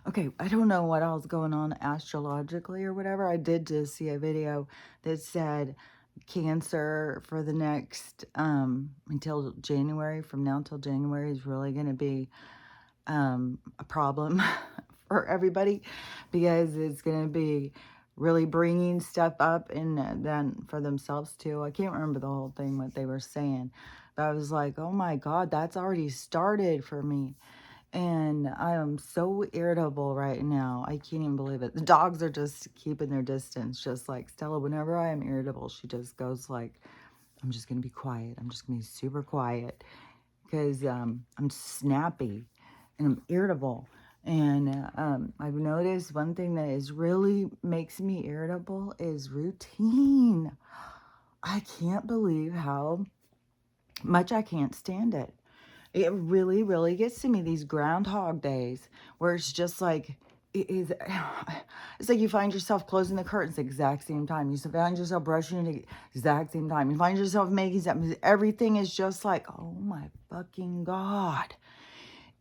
Okay, I don't know what else going on astrologically or whatever. I did just see a video that said Cancer for the next until January, from now until January, is really going to be a problem for everybody, because it's going to be really bringing stuff up, and then for themselves too. I can't remember the whole thing, what they were saying, but I was like, oh my God, that's already started for me. And I am so irritable right now. I can't even believe it. The dogs are just keeping their distance, just like Stella. Whenever I am irritable, she just goes like, I'm just going to be quiet. I'm just going to be super quiet, because I'm snappy and I'm irritable. And I've noticed one thing that is really makes me irritable is routine. I can't believe how much I can't stand it. It really, really gets to me, these groundhog days, where it's just like, it is, it's like you find yourself closing the curtains at the exact same time. You find yourself brushing at the exact same time. You find yourself making something. Everything is just like, oh my fucking God.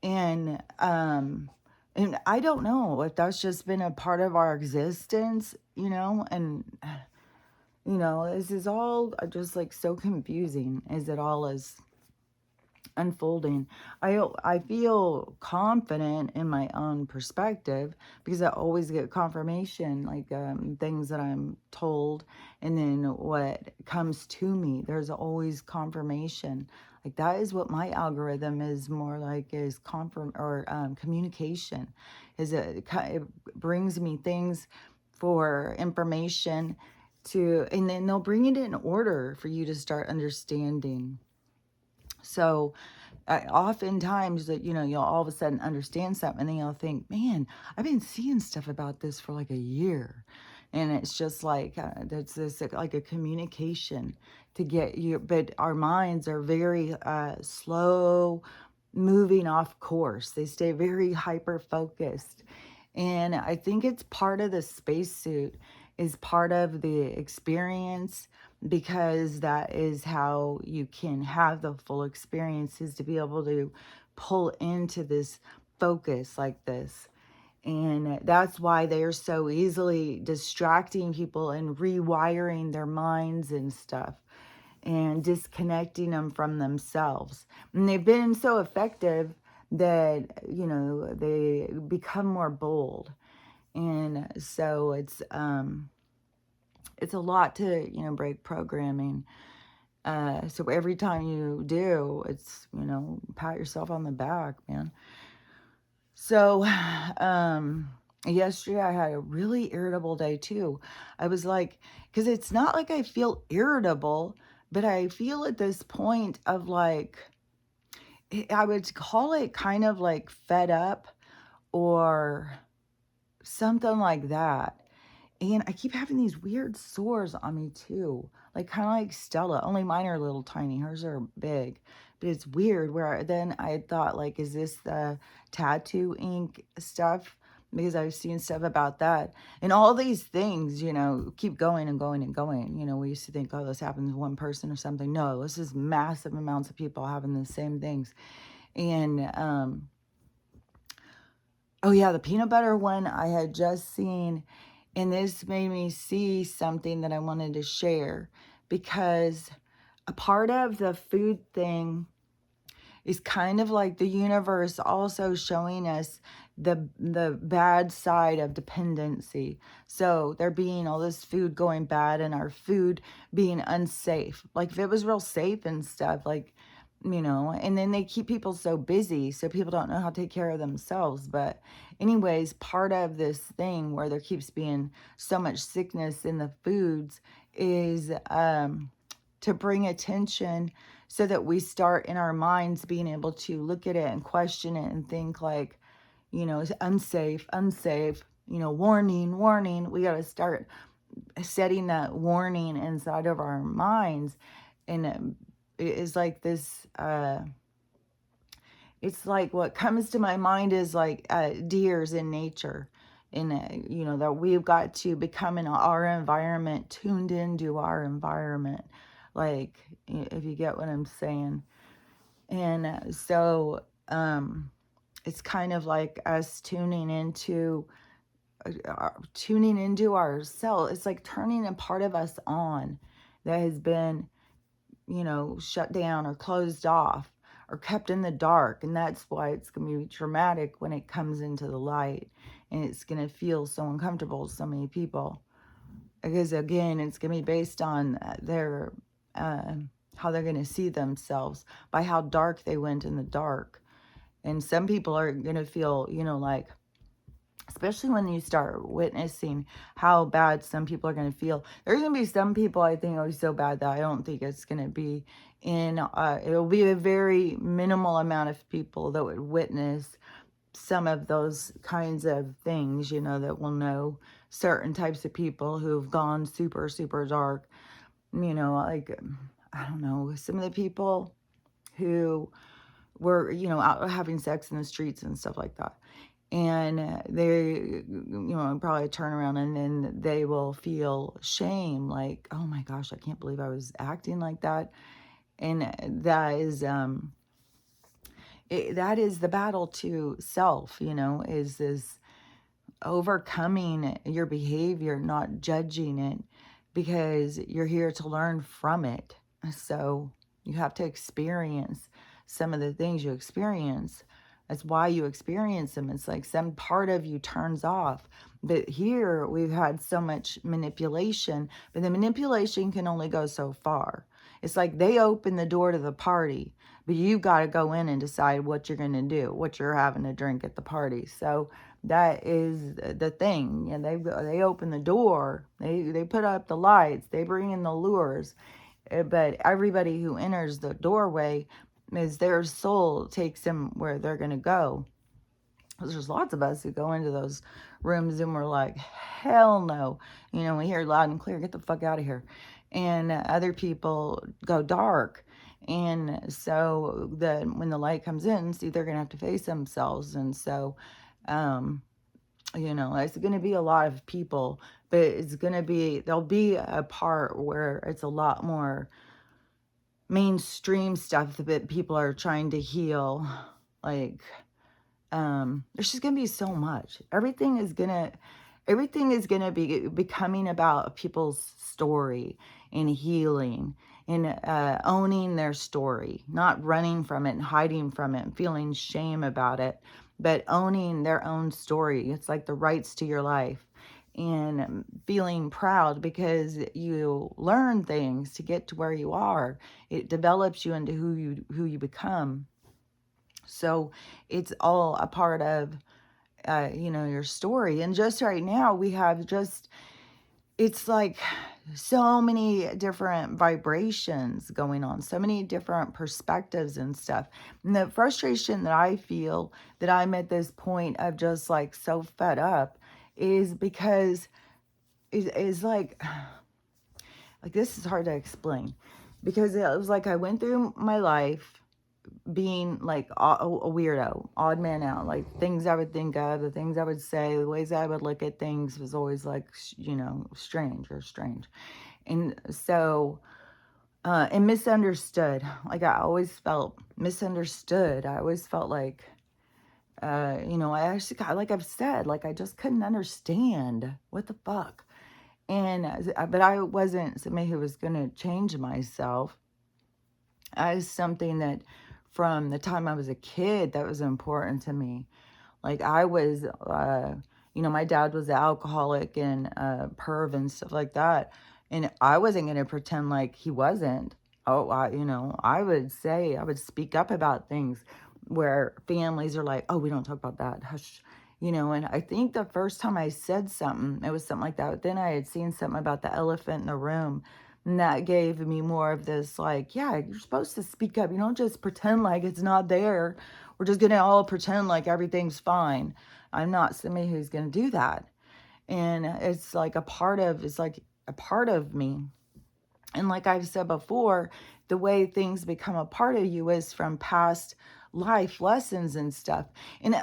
And I don't know if that's just been a part of our existence, and this is all just like so confusing as it all is unfolding. I feel confident in my own perspective, because I always get confirmation, like things that I'm told, and then what comes to me, there's always confirmation. Like that is what my algorithm is more like, is communication. Is it brings me things for information to, and then they'll bring it in order for you to start understanding. So oftentimes that, you'll all of a sudden understand something, and then you'll think, man, I've been seeing stuff about this for like a year. And it's just like, there's this like a communication to get you, but our minds are very slow moving off course. They stay very hyper focused. And I think it's part of the spacesuit, is part of the experience, because that is how you can have the full experience, is to be able to pull into this focus like this. And that's why they're so easily distracting people and rewiring their minds and stuff, and disconnecting them from themselves. And they've been so effective that, they become more bold. And so it's a lot to, break programming. So every time you do, it's, pat yourself on the back, man. So, yesterday I had a really irritable day too. I was like, because it's not like I feel irritable, but I feel at this point of like, I would call it kind of like fed up or something like that. And I keep having these weird sores on me too. Like kind of like Stella, only mine are little tiny. Hers are big. But it's weird where then I thought, like, is this the tattoo ink stuff? Because I've seen stuff about that. And all these things, keep going and going and going. We used to think, oh, this happens to one person or something. No, this is massive amounts of people having the same things. And oh yeah, the peanut butter one I had just seen, and this made me see something that I wanted to share, because a part of the food thing is kind of like the universe also showing us the bad side of dependency. So there being all this food going bad, and our food being unsafe. Like if it was real safe and stuff, like, and then they keep people so busy, so people don't know how to take care of themselves. But anyways, part of this thing where there keeps being so much sickness in the foods is to bring attention, so that we start in our minds being able to look at it and question it and think like, it's unsafe, unsafe, warning, warning. We got to start setting that warning inside of our minds. And it is like this, it's like what comes to my mind is like deers in nature. And, that we've got to become in our environment, tuned into our environment. Like, if you get what I'm saying. And so it's kind of like us tuning into ourselves. It's like turning a part of us on that has been, shut down or closed off or kept in the dark. And that's why it's going to be traumatic when it comes into the light. And it's going to feel so uncomfortable to so many people. Because again, it's going to be based on their, how they're going to see themselves by how dark they went in the dark. And some people are going to feel, like, especially when you start witnessing how bad some people are going to feel. There's going to be some people I think are so bad that I don't think it's going to be it'll be a very minimal amount of people that would witness some of those kinds of things, that will know certain types of people who've gone super, super dark. Like, I don't know, some of the people who were, out having sex in the streets and stuff like that. And they, probably turn around and then they will feel shame, like, oh my gosh, I can't believe I was acting like that. And that is, that is the battle to self, is this overcoming your behavior, not judging it, because you're here to learn from it. So you have to experience some of the things you experience. That's why you experience them. It's like some part of you turns off. But here we've had so much manipulation, but the manipulation can only go so far. It's like they open the door to the party, but you've got to go in and decide what you're going to do, what you're having to drink at the party. So that is the thing. And they open the door, they put up the lights, they bring in the lures, but everybody who enters the doorway is their soul takes them where they're going to go. There's lots of us who go into those rooms and we're like, hell no. We hear loud and clear, get the fuck out of here. And other people go dark. And so when the light comes in, see, they're going to have to face themselves. And so, it's going to be a lot of people, but there'll be a part where it's a lot more mainstream stuff that people are trying to heal. Like, there's just gonna be so much. Everything is gonna be becoming about people's story and healing and owning their story, not running from it and hiding from it and feeling shame about it, but owning their own story. It's like the rights to your life and feeling proud because you learn things to get to where you are. It develops you into who you become. So it's all a part of, your story. And just right now, we have it's like so many different vibrations going on, so many different perspectives and stuff. And the frustration that I feel that I'm at this point of just like so fed up is because is like this is hard to explain, because it was like I went through my life being like a weirdo, odd man out, like things I would think of, the things I would say, the ways I would look at things was always like, strange. And so, and misunderstood. Like I always felt misunderstood. I always felt like, I actually got, like I've said, like I just couldn't understand what the fuck. And, but I wasn't somebody who was going to change myself. As something that from the time I was a kid, that was important to me. Like I was, my dad was an alcoholic and perv and stuff like that. And I wasn't going to pretend like he wasn't. Oh, I would speak up about things where families are like, oh, we don't talk about that. Hush. And I think the first time I said something, it was something like that. But then I had seen something about the elephant in the room. And that gave me more of this, like, yeah, you're supposed to speak up. You don't just pretend like it's not there. We're just going to all pretend like everything's fine. I'm not somebody who's going to do that. And it's like it's like a part of me. And like I've said before, the way things become a part of you is from past life lessons and stuff. And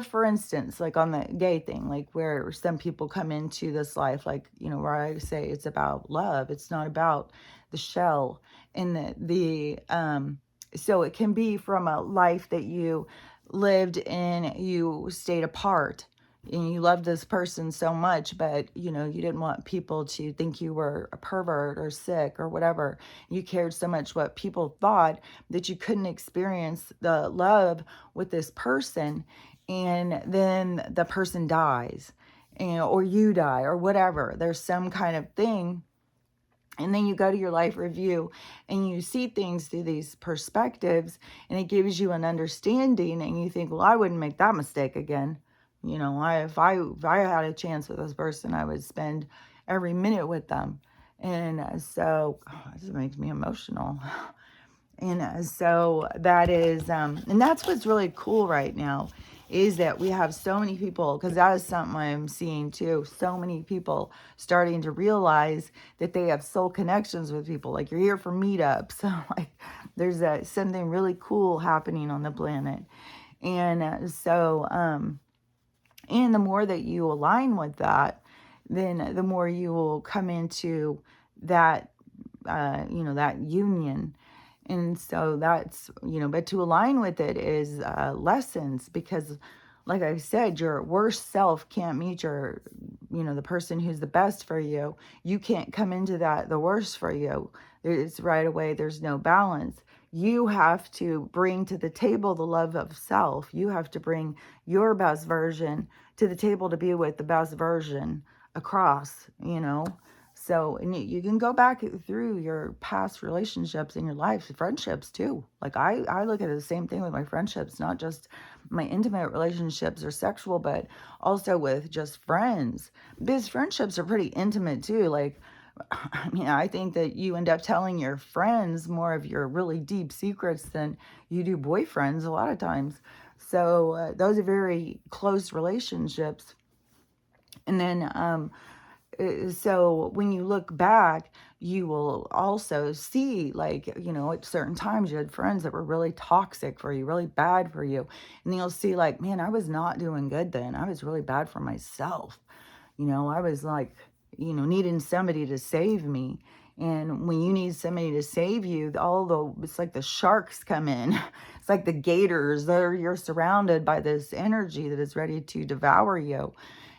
for instance, like on the gay thing, like where some people come into this life, like, where I say it's about love. It's not about the shell and so it can be from a life that you lived and you stayed apart and you loved this person so much, but you know, you didn't want people to think you were a pervert or sick or whatever. You cared so much what people thought that you couldn't experience the love with this person. And then the person dies, and or you die or whatever. There's some kind of thing, and then you go to your life review and you see things through these perspectives, and it gives you an understanding, and you think, well, I wouldn't make that mistake again. You know, if I had a chance with this person, I would spend every minute with them. And so this makes me emotional. And so that is, and that's what's really cool right now, is that we have so many people, because that is something I'm seeing too. So many people starting to realize that they have soul connections with people. Like, you're here for meetups. Like, there's something really cool happening on the planet. And and the more that you align with that, then the more you will come into that, that union. And so that's, but to align with it is lessons, because like I said, your worst self can't meet your, the person who's the best for you. You can't come into that, the worst for you. It's right away, there's no balance. You have to bring to the table the love of self. You have to bring your best version to the table to be with the best version across. So, and you can go back through your past relationships in your life, friendships too. Like, I look at it the same thing with my friendships, not just my intimate relationships or sexual, but also with just friends. Because friendships are pretty intimate too. Like, I mean, I think that you end up telling your friends more of your really deep secrets than you do boyfriends a lot of times. So those are very close relationships. And then so when you look back, you will also see, like, at certain times you had friends that were really toxic for you, really bad for you. And you'll see, like, man, I was not doing good then. I was really bad for myself. I was like, needing somebody to save me. And when you need somebody to save you, it's like the sharks come in. It's like the gators. You're surrounded by this energy that is ready to devour you.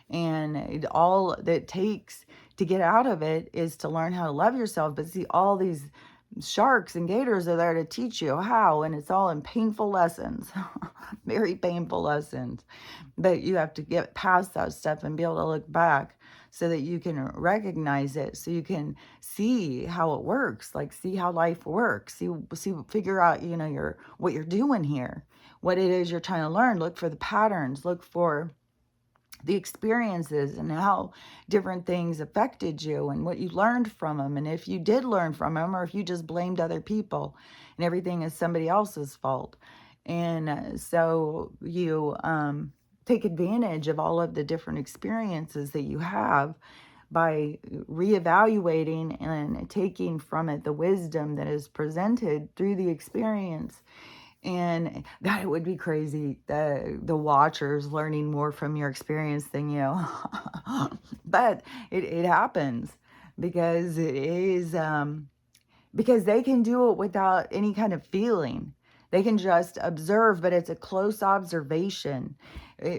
And all that takes to get out of it is to learn how to love yourself. But see, all these sharks and gators are there to teach you how, and it's all in painful lessons, very painful lessons. But you have to get past that stuff and be able to look back so that you can recognize it, so you can see how it works, like see how life works, figure out, what you're doing here, what it is you're trying to learn. Look for the patterns, look for the experiences and how different things affected you and what you learned from them. And if you did learn from them, or if you just blamed other people and everything is somebody else's fault. And so you take advantage of all of the different experiences that you have by reevaluating and taking from it the wisdom that is presented through the experience. And that would be crazy, the watchers learning more from your experience than you. But it happens, because it is because they can do it without any kind of feeling. They can just observe, but it's a close observation.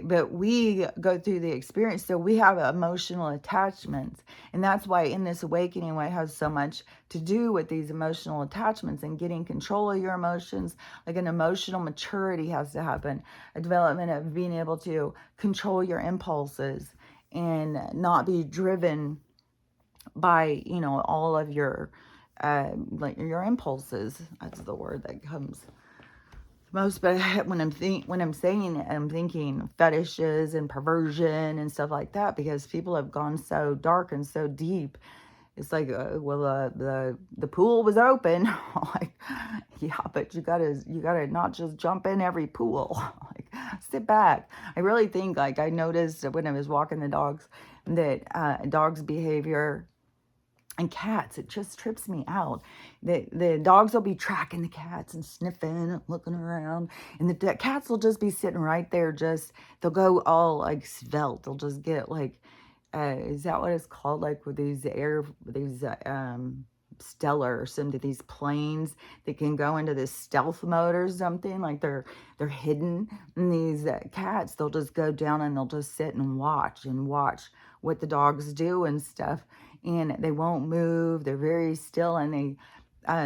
But we go through the experience, so we have emotional attachments. And that's why in this awakening, what has so much to do with these emotional attachments and getting control of your emotions, like an emotional maturity has to happen, a development of being able to control your impulses and not be driven by, all of your like your impulses. That's the word that comes most. But when I'm saying it, I'm thinking fetishes and perversion and stuff like that, because people have gone so dark and so deep. It's like, well, the pool was open. Like, yeah, but you gotta not just jump in every pool. Like, sit back. I really think, like, I noticed when I was walking the dogs that dogs' behavior and cats, it just trips me out. The dogs will be tracking the cats and sniffing and looking around, and the cats will just be sitting right there. They'll go all like svelte. They'll just get like, is that what it's called? Like with these Stellar or something, these planes that can go into this stealth mode or something, like they're hidden. And these cats, they'll just go down and they'll just sit and watch what the dogs do and stuff, and they won't move. They're very still, and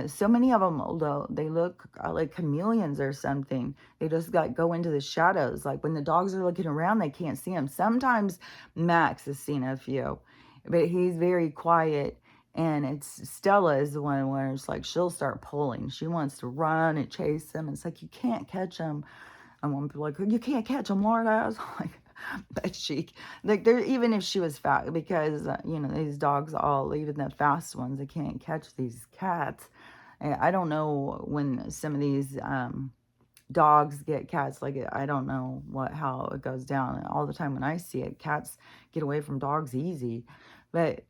so many of them, although they look like chameleons or something, they just like go into the shadows. Like when the dogs are looking around, they can't see them. Sometimes Max has seen a few, but he's very quiet. And it's Stella is the one where it's like she'll start pulling. She wants to run and chase them. It's like you can't catch them. And one people like, you can't catch them, Lord. I was like, but she, like, there, even if she was fat, because, these dogs all, even the fast ones, they can't catch these cats. I don't know when some of these dogs get cats, like, I don't know how it goes down. All the time when I see it, cats get away from dogs easy. But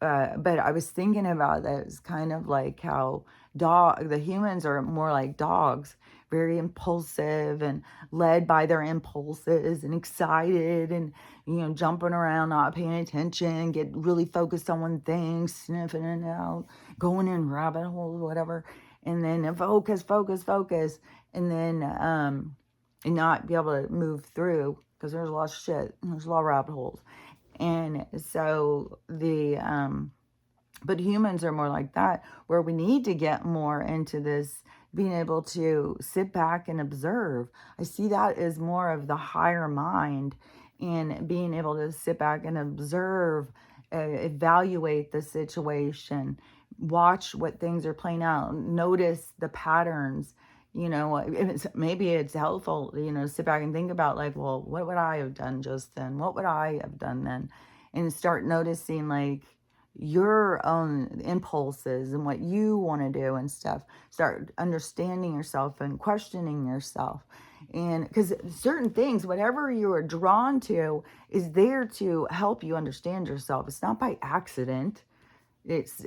but I was thinking about that. It's kind of like how the humans are more like dogs, very impulsive and led by their impulses and excited and, jumping around, not paying attention, get really focused on one thing, sniffing it out, going in rabbit holes, whatever. And then focus, focus, focus. And then, and not be able to move through because there's a lot of shit. There's a lot of rabbit holes. And so but humans are more like that, where we need to get more into this, being able to sit back and observe. I see that as more of the higher mind, and being able to sit back and observe, evaluate the situation, watch what things are playing out, notice the patterns. Maybe it's helpful, sit back and think about, like, well, what would I have done just then? What would I have done then? And start noticing, like, your own impulses and what you want to do and stuff. Start understanding yourself and questioning yourself. And because certain things, whatever you are drawn to, is there to help you understand yourself. It's not by accident. It's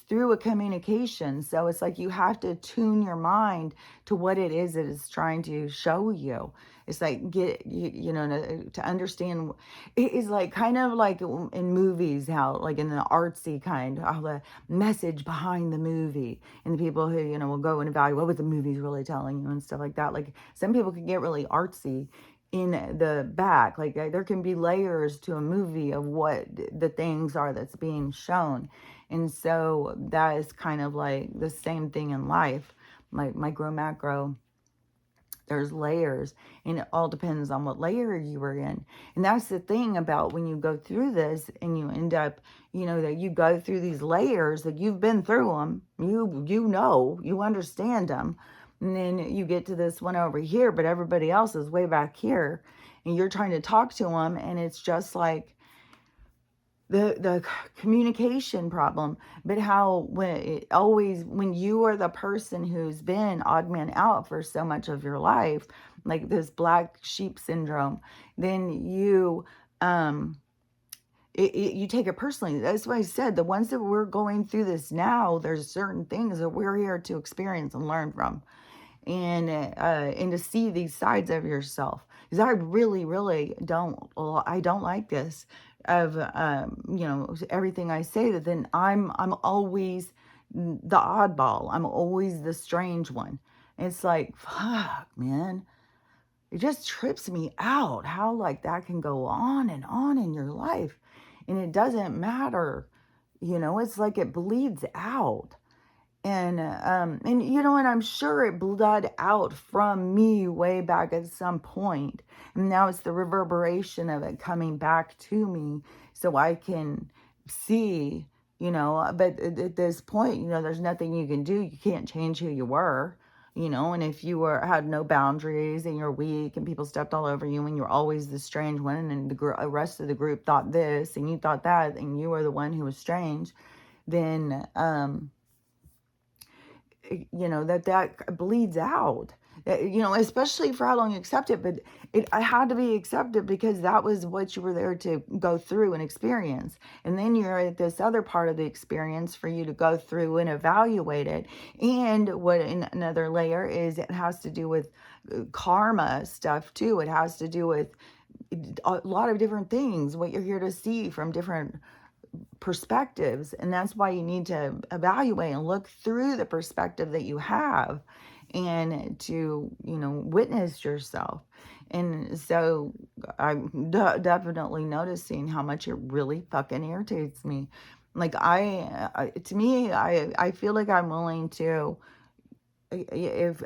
through a communication. So it's like you have to tune your mind to what it is that it's trying to show you. It's like to understand. It is like kind of like in movies, how like in the artsy kind, how the message behind the movie, and the people who will go and evaluate what the movie's really telling you and stuff like that. Like some people can get really artsy in the back, like there can be layers to a movie of what the things are that's being shown. And so that is kind of like the same thing in life, like micro, macro. There's layers, and it all depends on what layer you were in. And that's the thing about when you go through this and you end up, that you go through these layers, that you've been through them, you understand them. And then you get to this one over here, but everybody else is way back here, and you're trying to talk to them, and it's just like the communication problem. But how when you are the person who's been odd man out for so much of your life, like this black sheep syndrome, then you you take it personally. That's why I said the ones that we're going through this now, there's certain things that we're here to experience and learn from, and to see these sides of yourself. Because I really I don't like this of everything I say, that then I'm always the oddball. I'm always the strange one. It's like, fuck, man. It just trips me out how like that can go on and on in your life, and it doesn't matter. It's like it bleeds out. And I'm sure it bled out from me way back at some point. And now it's the reverberation of it coming back to me so I can see, but at this point, there's nothing you can do. You can't change who you were, and if you had no boundaries and you're weak and people stepped all over you and you're always the strange one, and the rest of the group thought this and you thought that, and you were the one who was strange, then, that bleeds out, especially for how long you accept it. But I had to be accepted because that was what you were there to go through and experience. And then you're at this other part of the experience for you to go through and evaluate it. And what in another layer is, it has to do with karma stuff too. It has to do with a lot of different things, what you're here to see from different perspectives, and that's why you need to evaluate and look through the perspective that you have, and to, witness yourself. And so I'm definitely noticing how much it really fucking irritates me. Like, to me, I feel like I'm willing to, if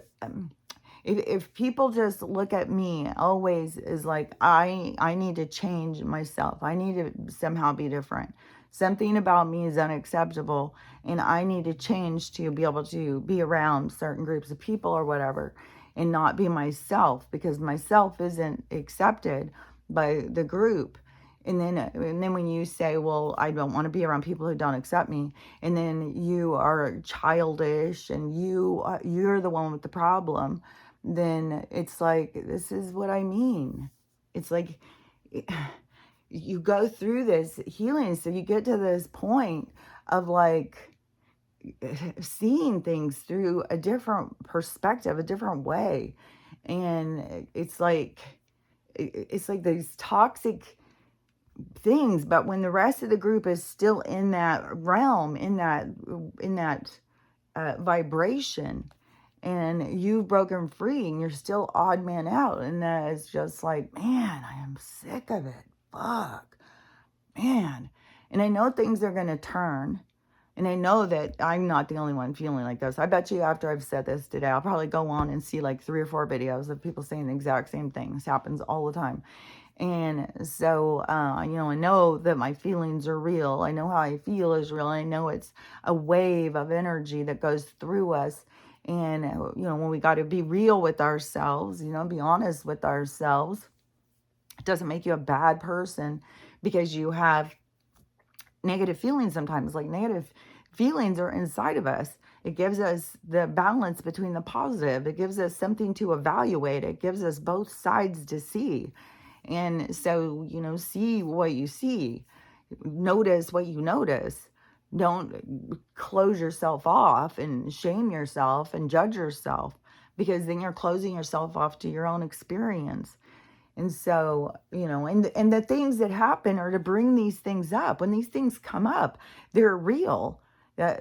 if people just look at me always as like, I need to change myself, I need to somehow be different, something about me is unacceptable, and I need to change to be able to be around certain groups of people or whatever, and not be myself because myself isn't accepted by the group. And then when you say, well, I don't want to be around people who don't accept me, and then you are childish and you're the one with the problem, then it's like, this is what I mean. It's like, you go through this healing, so you get to this point of like seeing things through a different perspective, a different way. And it's like these toxic things, but when the rest of the group is still in that realm, in that vibration, and you've broken free and you're still odd man out, and that is just like, man, I am sick of it. Fuck, man. And I know things are going to turn, and I know that I'm not the only one feeling like this. I bet you after I've said this today, I'll probably go on and see like 3 or 4 videos of people saying the exact same thing. This happens all the time. And so, I know that my feelings are real. I know how I feel is real. I know it's a wave of energy that goes through us. And, when we got to be real with ourselves, be honest with ourselves, it doesn't make you a bad person because you have negative feelings sometimes. Like, negative feelings are inside of us. It gives us the balance between the positive. It gives us something to evaluate. It gives us both sides to see. And so, see what you see, notice what you notice. Don't close yourself off and shame yourself and judge yourself, because then you're closing yourself off to your own experience. And so, and the things that happen are to bring these things up. When these things come up, they're real.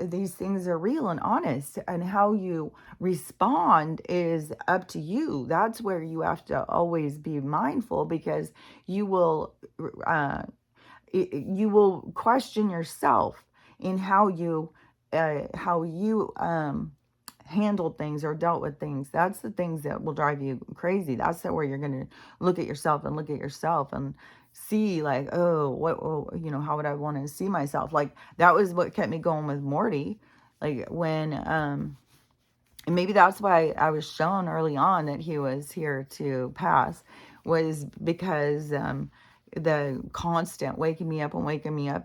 These things are real and honest, and how you respond is up to you. That's where you have to always be mindful, because you will, uh, you will question yourself in how you handled things or dealt with things. That's the things that will drive you crazy. That's where you're going to look at yourself and see like, oh, how would I want to see myself? Like, that was what kept me going with Morty. Like, when, and maybe that's why I was shown early on that he was here to pass, was because, the constant waking me up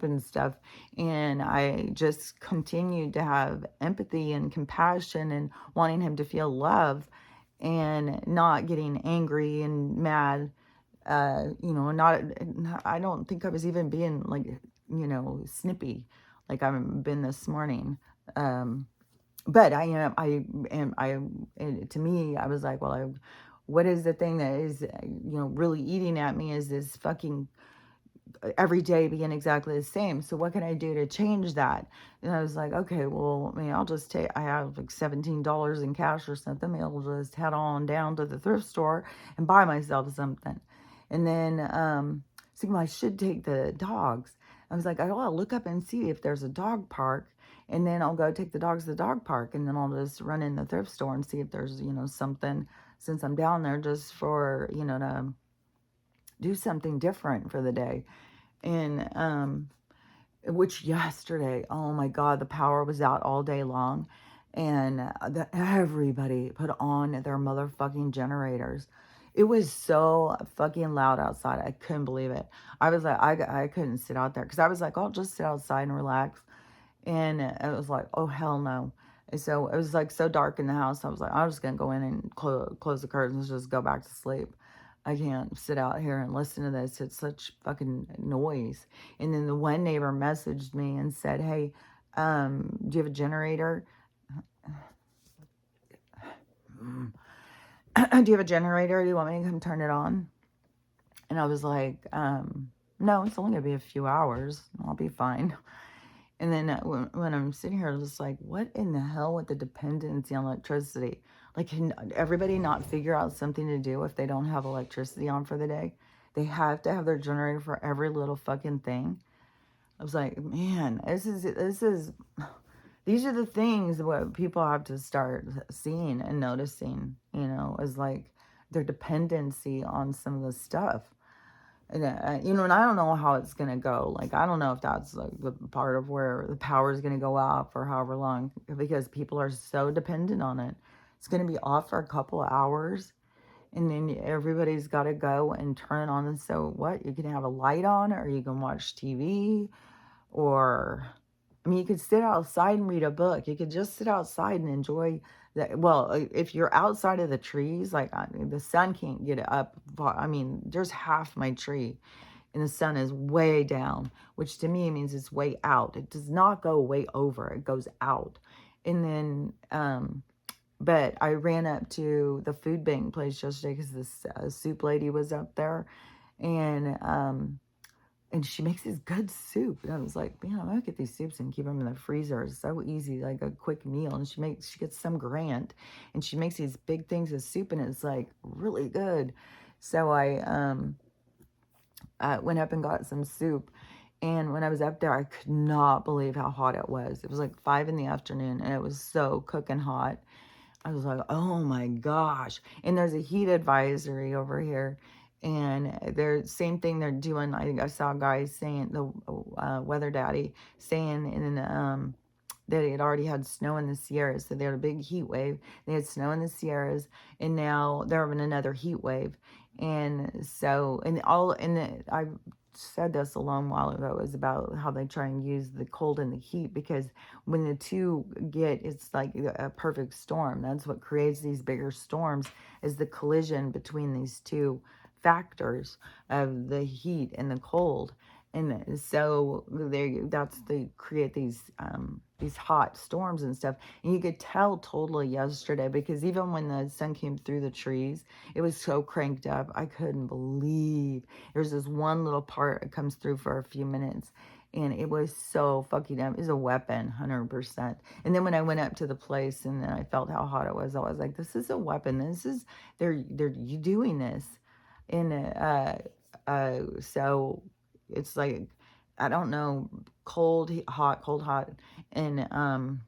and stuff. And I just continued to have empathy and compassion and wanting him to feel love, and not getting angry and mad. Not, I don't think I was even being like, snippy like I've been this morning. But and to me, I was like, well, what is the thing that is, really eating at me, is this fucking every day being exactly the same. So what can I do to change that? And I was like, okay, well, I'll just I have like $17 in cash or something. Maybe I'll just head on down to the thrift store and buy myself something. And then, so I should take the dogs. I was like, I'll look up and see if there's a dog park. And then I'll go take the dogs to the dog park. And then I'll just run in the thrift store and see if there's, something, since I'm down there, just for, to do something different for the day. And which yesterday, oh my God, the power was out all day long, and everybody put on their motherfucking generators. It was so fucking loud outside. I couldn't believe it. I was like, I couldn't sit out there, because I was like, I'll just sit outside and relax. And it was like, oh, hell no. And so it was like so dark in the house. I was like, I'm just going to go in and close the curtains, just go back to sleep. I can't sit out here and listen to this. It's such fucking noise. And then the one neighbor messaged me and said, hey, do you have a generator? Do you have a generator? Do you want me to come turn it on? And I was like, No, it's only going to be a few hours. I'll be fine. And then when I'm sitting here, I'm just like, what in the hell with the dependency on electricity? Like, can everybody not figure out something to do if they don't have electricity on for the day? They have to have their generator for every little fucking thing. I was like, man, these are the things what people have to start seeing and noticing, is like their dependency on some of the stuff. And, and I don't know how it's going to go. Like, I don't know if that's like the part of where the power is going to go off or however long, because people are so dependent on it. It's going to be off for a couple of hours, and then everybody's got to go and turn it on. And so what? You can have a light on, or you can watch TV, or I mean, you could sit outside and read a book. You could just sit outside and enjoy that. Well, if you're outside of the trees, like the sun can't get up. I mean, there's half my tree and the sun is way down, which to me means it's way out. It does not go way over, it goes out. And then, but I ran up to the food bank place yesterday because this soup lady was up there, and she makes this good soup. And I was like, man, I'm gonna get these soups and keep them in the freezer. It's so easy, like a quick meal. And she gets some grant, and she makes these big things of soup, and it's like really good. So I went up and got some soup. And when I was up there, I could not believe how hot it was. It was like 5 in the afternoon, and it was so cooking hot. I was like, oh my gosh. And there's a heat advisory over here. And they're same thing they're doing. I think I saw guys saying, the weather daddy saying that it already had snow in the Sierras. So they had a big heat wave. They had snow in the Sierras, and now they're having another heat wave. And so, I said this a long while ago, is about how they try and use the cold and the heat, because when the two get, it's like a perfect storm. That's what creates these bigger storms, is the collision between these two factors of the heat and the cold. And so they create these hot storms and stuff. And you could tell totally yesterday, because even when the sun came through the trees, it was so cranked up. I couldn't believe there's this one little part that comes through for a few minutes. And it was so fucking up. It was a weapon, 100%. And then when I went up to the place and then I felt how hot it was, I was like, this is a weapon. They're you doing this. And so it's like, I don't know, cold, hot, and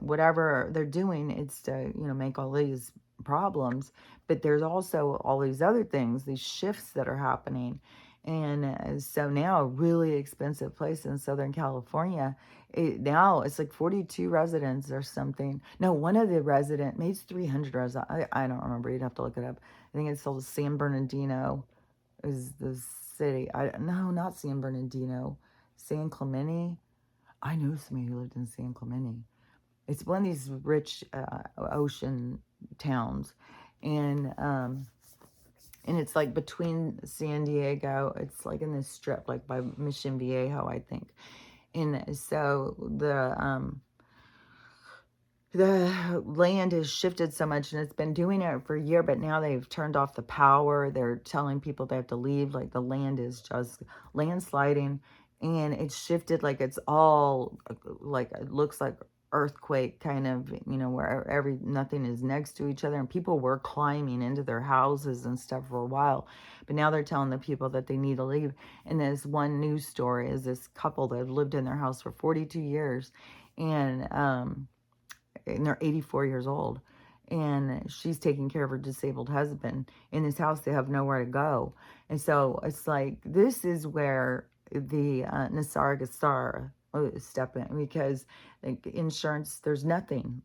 whatever they're doing, it's to make all these problems. But there's also all these other things, these shifts that are happening. And so now a really expensive place in Southern California, now it's like 42 residents or something. No, one of the resident, maybe it's 300 residents. I don't remember. You'd have to look it up. I think it's called San Bernardino is the city. No, not San Bernardino. San Clemente. I know somebody who lived in San Clemente. It's one of these rich ocean towns, and it's like between San Diego. It's like in this strip, like by Mission Viejo, I think. And so the land has shifted so much, and it's been doing it for a year, but now they've turned off the power. They're telling people they have to leave. Like, the land is just landsliding, and it's shifted. Like, it's all like, it looks like earthquake kind of, where nothing is next to each other, and people were climbing into their houses and stuff for a while, but now they're telling the people that they need to leave. And there's one news story is this couple that have lived in their house for 42 years, and they're 84 years old, and she's taking care of her disabled husband. In this house, they have nowhere to go. And so it's like, this is where the NESARA GESARA step in, because like insurance, there's nothing,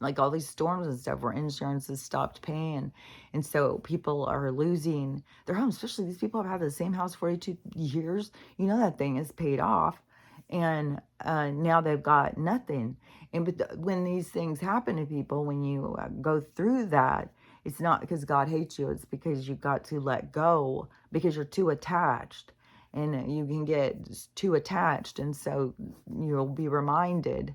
like all these storms and stuff where insurance has stopped paying. And so people are losing their homes, especially these people have had the same house 42 years. That thing is paid off, and now they've got nothing. And when these things happen to people, when you go through that, it's not because God hates you. It's because you got to let go, because you're too attached. And you can get too attached, and so you'll be reminded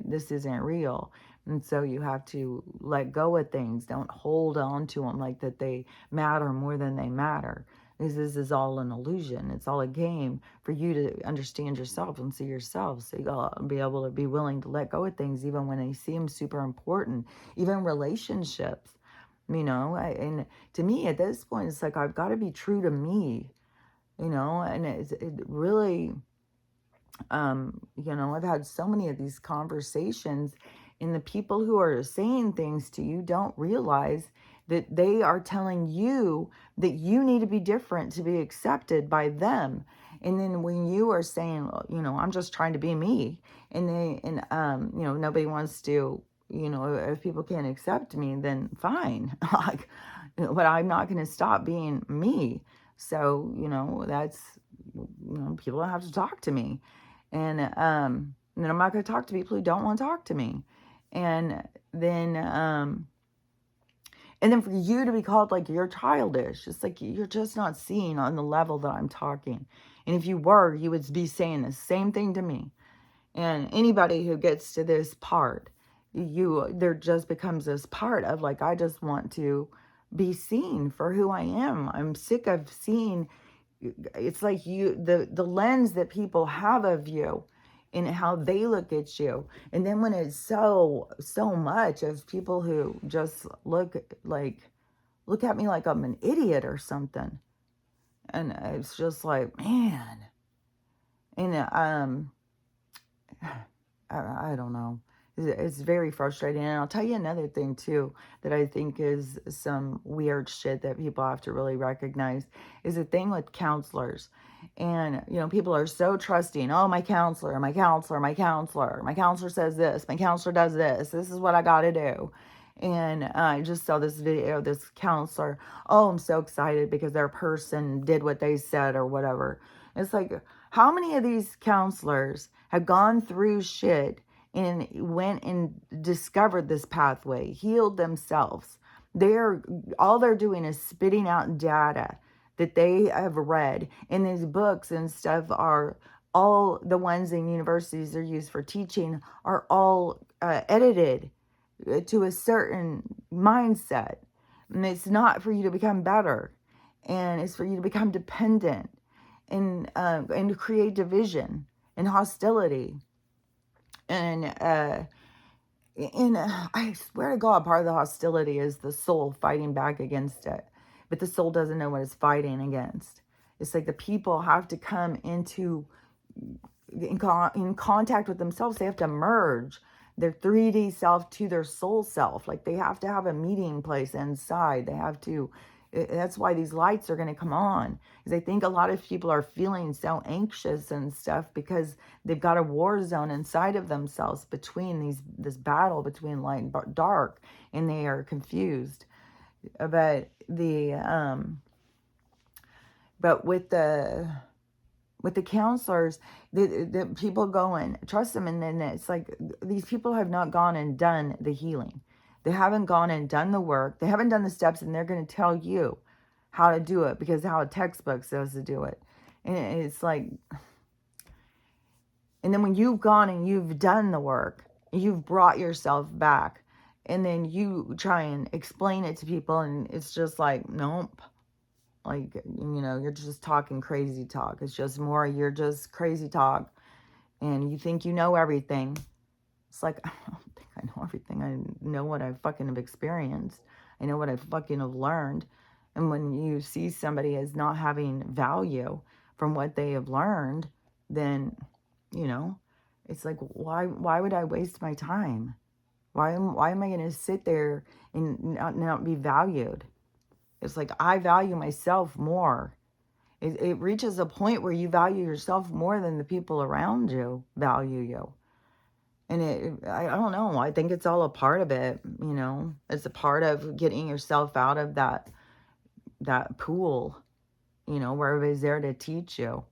this isn't real. And so you have to let go of things. Don't hold on to them like that they matter more than they matter. is this is all an illusion. It's all a game for you to understand yourself and see yourself. So you gotta be able to be willing to let go of things even when they seem super important, even relationships. And to me at this point, it's like I've got to be true to me, and it really, I've had so many of these conversations, and the people who are saying things to you don't realize that they are telling you that you need to be different to be accepted by them. And then when you are saying, "Well, I'm just trying to be me," nobody wants to, if people can't accept me, then fine. Like, but I'm not going to stop being me. So, that's, people don't have to talk to me. And then I'm not going to talk to people who don't want to talk to me. And then, and then for you to be called like you're childish, it's like you're just not seeing on the level that I'm talking. And if you were, you would be saying the same thing to me. And anybody who gets to this part, there just becomes this part of like, I just want to be seen for who I am. I'm sick of seeing, it's like the lens that people have of you and how they look at you. And then when it's so much of people who just look at me like I'm an idiot or something. And it's just like, man. And I don't know. It's very frustrating. And I'll tell you another thing too that I think is some weird shit that people have to really recognize is a thing with counselors. And, people are so trusting. Oh, my counselor, my counselor, my counselor. My counselor says this. My counselor does this. This is what I got to do. And I just saw this video, this counselor. Oh, I'm so excited because their person did what they said or whatever. It's like, how many of these counselors have gone through shit and went and discovered this pathway, healed themselves? All they're doing is spitting out data that they have read, and these books and stuff are all the ones in universities are used for teaching are all edited to a certain mindset. And it's not for you to become better, and it's for you to become dependent and to create division and hostility. And I swear to God, part of the hostility is the soul fighting back against it. But the soul doesn't know what it's fighting against. It's like the people have to come in contact with themselves. They have to merge their 3D self to their soul self. Like they have to have a meeting place inside. That's why these lights are going to come on. Because I think a lot of people are feeling so anxious and stuff because they've got a war zone inside of themselves between this battle between light and dark, and they are confused. But with the counselors, the people go and trust them, and then it's like these people have not gone and done the healing. They haven't gone and done the work. They haven't done the steps, and they're going to tell you how to do it because how a textbook says to do it. And it's like, and then when you've gone and you've done the work, you've brought yourself back, and then you try and explain it to people, and it's just like, nope. Like, you're just talking crazy talk. It's just more, you're just crazy talk. And you think you know everything. It's like, I don't think I know everything. I know what I fucking have experienced. I know what I fucking have learned. And when you see somebody as not having value from what they have learned, then, it's like, why would I waste my time? Why am I going to sit there and not be valued? It's like, I value myself more. It reaches a point where you value yourself more than the people around you value you. And I don't know. I think it's all a part of it, It's a part of getting yourself out of that pool, where everybody's there to teach you.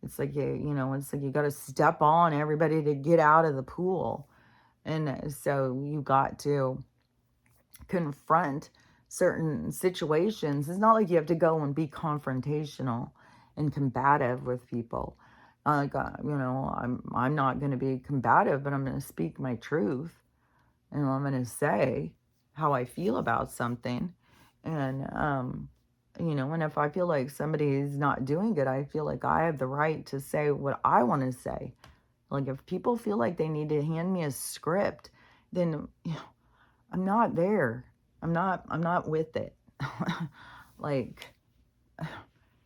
It's like, it's like you got to step on everybody to get out of the pool. And so you got to confront certain situations. It's not like you have to go and be confrontational and combative with people. I'm not going to be combative, but I'm going to speak my truth, and I'm going to say how I feel about something. And And if I feel like somebody is not doing good, I feel like I have the right to say what I want to say. Like, if people feel like they need to hand me a script, then I'm not there. I'm not with it. Like,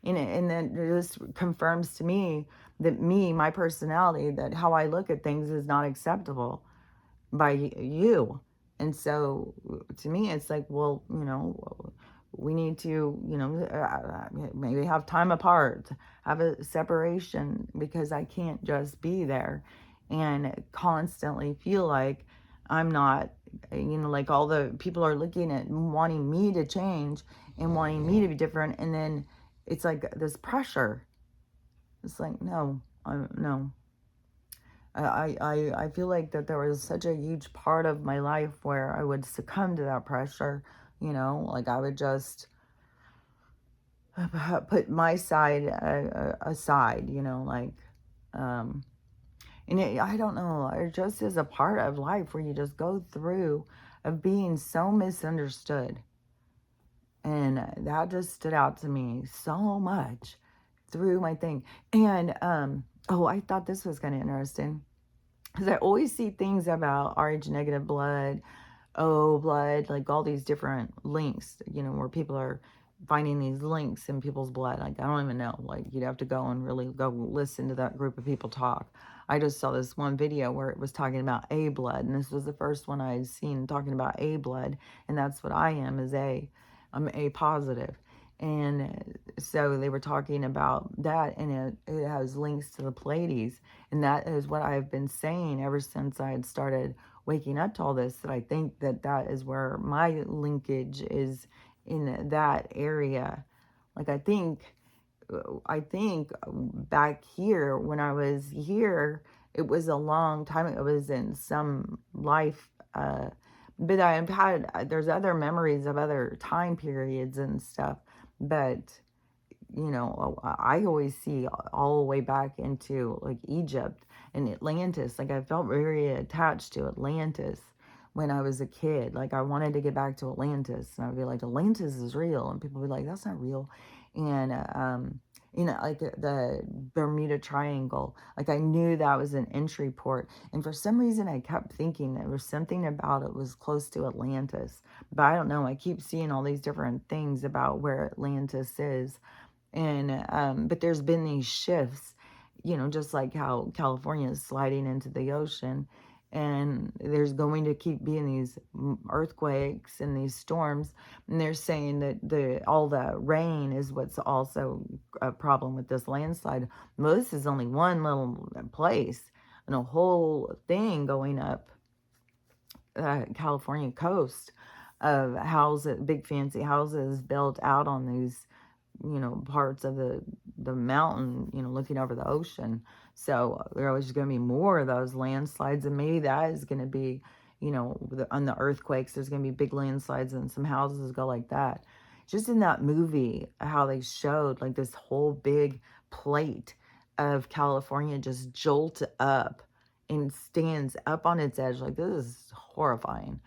and then this confirms to me that my personality, that how I look at things is not acceptable by you. And so to me, it's like, well, we need to, maybe have time apart, have a separation, because I can't just be there and constantly feel like I'm not, like all the people are looking at wanting me to change and wanting me to be different. And then it's like this pressure. It's like, no, no. I feel like that there was such a huge part of my life where I would succumb to that pressure, like I would just put my side aside, like, and I don't know, it just is a part of life where you just go through of being so misunderstood. And that just stood out to me so much through my thing. And, oh, I thought this was kind of interesting. Because I always see things about Rh negative blood, O blood, like all these different links, where people are finding these links in people's blood. Like, I don't even know. Like, you'd have to go and really go listen to that group of people talk. I just saw this one video where it was talking about A blood, and this was the first one I had seen talking about A blood, and that's what I am, is A. I'm A positive. And so they were talking about that, and it has links to the Pleiades. And that is what I've been saying ever since I had started waking up to all this, that I think that that is where my linkage is, in that area. Like, I think back here, when I was here, it was a long time. It was in some life, but I've had, there's other memories of other time periods and stuff. But I always see all the way back into like Egypt and Atlantis. Like, I felt very attached to Atlantis when I was a kid. Like, I wanted to get back to Atlantis, and I'd be like, Atlantis is real, and people would be like, that's not real. And like the Bermuda Triangle, like I knew that was an entry port, and for some reason I kept thinking there was something about it was close to Atlantis, but I don't know. I keep seeing all these different things about where Atlantis is. And but there's been these shifts, just like how California is sliding into the ocean, and there's going to keep being these earthquakes and these storms. And they're saying that all the rain is what's also a problem with this landslide. Well, this is only one little place and a whole thing going up California coast of houses, big fancy houses built out on these parts of the mountain, looking over the ocean. So there always going to be more of those landslides, and maybe that is going to be, on the earthquakes, there's going to be big landslides and some houses go like that. Just in that movie, how they showed like this whole big plate of California just jolt up and stands up on its edge. Like, this is horrifying.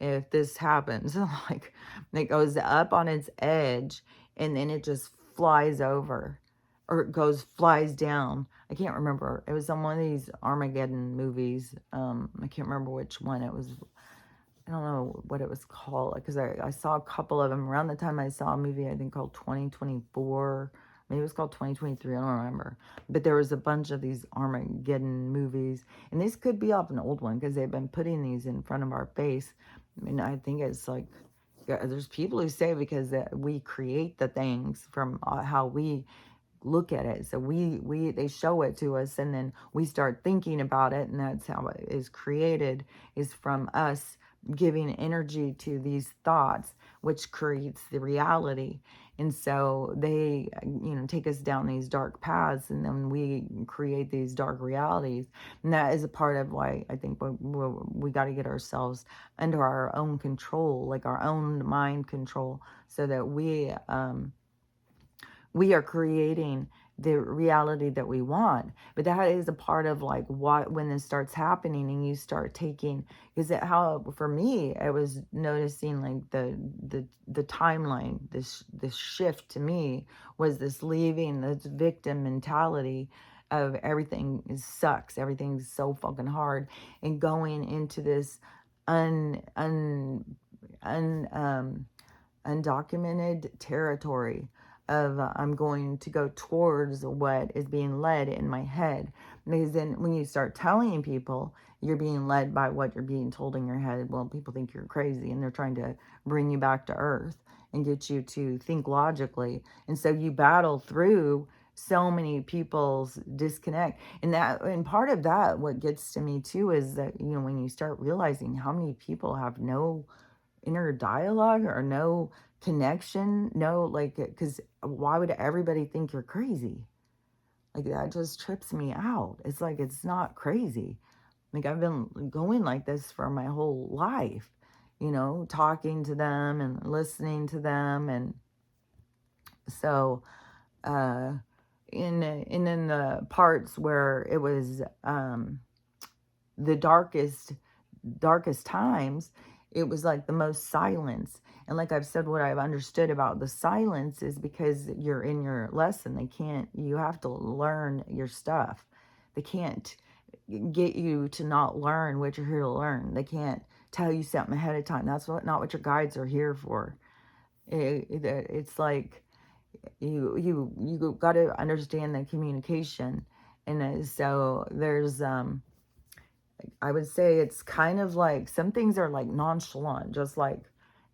If this happens, like, it goes up on its edge and then it just flies over, or it flies down. I can't remember. It was on one of these Armageddon movies. I can't remember which one it was. I don't know what it was called, because I saw a couple of them around the time I saw a movie, I think called 2024. Maybe it was called 2023. I don't remember. But there was a bunch of these Armageddon movies. And this could be off an old one, because they've been putting these in front of our face. I mean, I think it's like, there's people who say because that we create the things from how we look at it. So they show it to us, and then we start thinking about it, and that's how it is created, is from us giving energy to these thoughts, which creates the reality. And so they take us down these dark paths, and then we create these dark realities. And that is a part of why I think we got to get ourselves under our own control, like our own mind control, so that we are creating the reality that we want. But that is a part of like what, when this starts happening and you start taking, is it how, for me, I was noticing like the timeline, this shift to me was this leaving this victim mentality of everything sucks, everything's so fucking hard, and going into this un un un undocumented territory of I'm going to go towards what is being led in my head. Because then when you start telling people you're being led by what you're being told in your head, well, people think you're crazy and they're trying to bring you back to earth and get you to think logically. And so you battle through so many people's disconnect. And part of that, what gets to me too, is that, when you start realizing how many people have no inner dialogue or no connection, no, like, because why would everybody think you're crazy? Like, that just trips me out. It's like, it's not crazy. Like, I've been going like this for my whole life, talking to them and listening to them. And so, in the parts where it was the darkest times, it was like the most silence. And like I've said, what I've understood about the silence is because you're in your lesson. You have to learn your stuff. They can't get you to not learn what you're here to learn. They can't tell you something ahead of time. That's not what your guides are here for. It's like you got to understand the communication. And so there's I would say it's kind of like some things are like nonchalant, just like,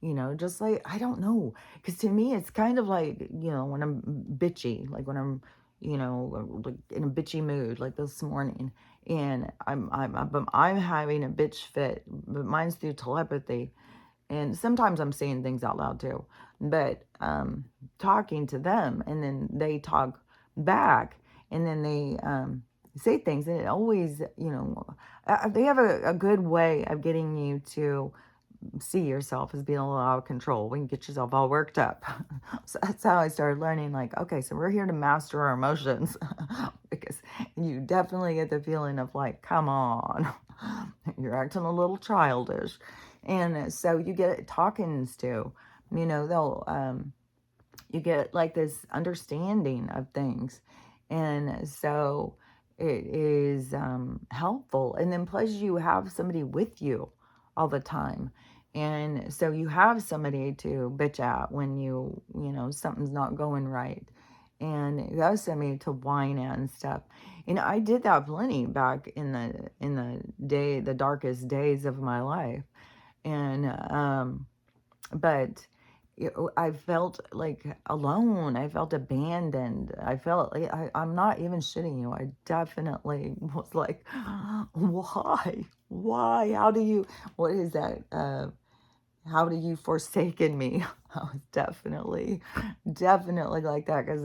I don't know. Because to me, it's kind of like, when I'm bitchy, like when I'm, like in a bitchy mood, like this morning, and I'm having a bitch fit, but mine's through telepathy. And sometimes I'm saying things out loud too, but talking to them, and then they talk back, and then they say things, and it always, they have a good way of getting you to see yourself as being a little out of control when you get yourself all worked up. So that's how I started learning, like, okay, so we're here to master our emotions. Because you definitely get the feeling of like, come on, you're acting a little childish. And so you get talkings to, they'll you get like this understanding of things. And so it is helpful. And then plus you have somebody with you all the time. And so you have somebody to bitch at when something's not going right. And you have somebody to whine at and stuff. And I did that plenty back in the darkest days of my life. And but I felt like alone. I felt abandoned. I felt like I'm not even shitting you. I definitely was like, why? Why? What is that? How do you forsaken me? I was definitely like that, because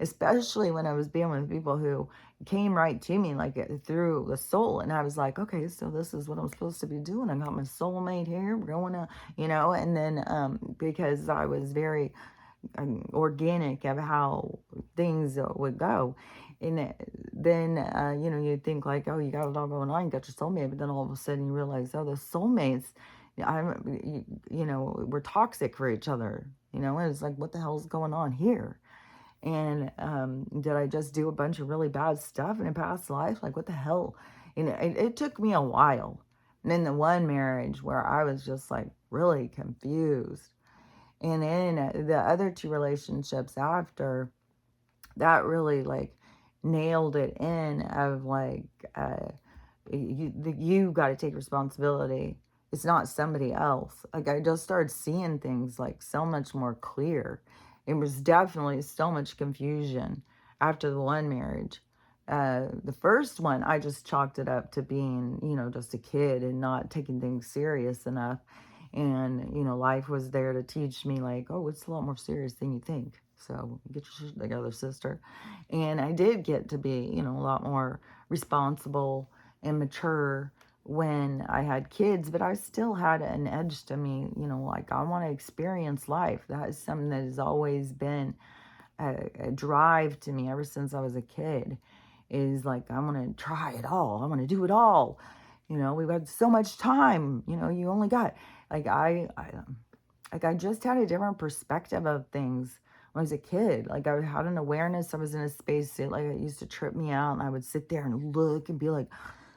especially when I was being with people who came right to me like through the soul, and I was like, okay, so this is what I'm supposed to be doing. I got my soulmate here. We're going to, and then because I was very organic of how things would go. And then, you'd think like, oh, you got it all going on, you got your soulmate, but then all of a sudden you realize, oh, the soulmates, we're toxic for each other, and it's like, what the hell's going on here? And did I just do a bunch of really bad stuff in a past life? Like, what the hell? It took me a while. And in the one marriage where I was just like really confused. And in the other two relationships after, that really like nailed it in of like, you got to take responsibility. It's not somebody else. Like, I just started seeing things like so much more clear. It was definitely so much confusion after the one marriage. The first one, I just chalked it up to being, just a kid and not taking things serious enough. And, life was there to teach me like, oh, it's a lot more serious than you think. So get your shit together, sister. And I did get to be, a lot more responsible and mature when I had kids, but I still had an edge to me, like I want to experience life. That is something that has always been a drive to me ever since I was a kid, is like, I want to try it all. I want to do it all. We've had so much time, you only got, like, I just had a different perspective of things when I was a kid. Like, I had an awareness. I was in a spacesuit. Like, it used to trip me out, and I would sit there and look and be like,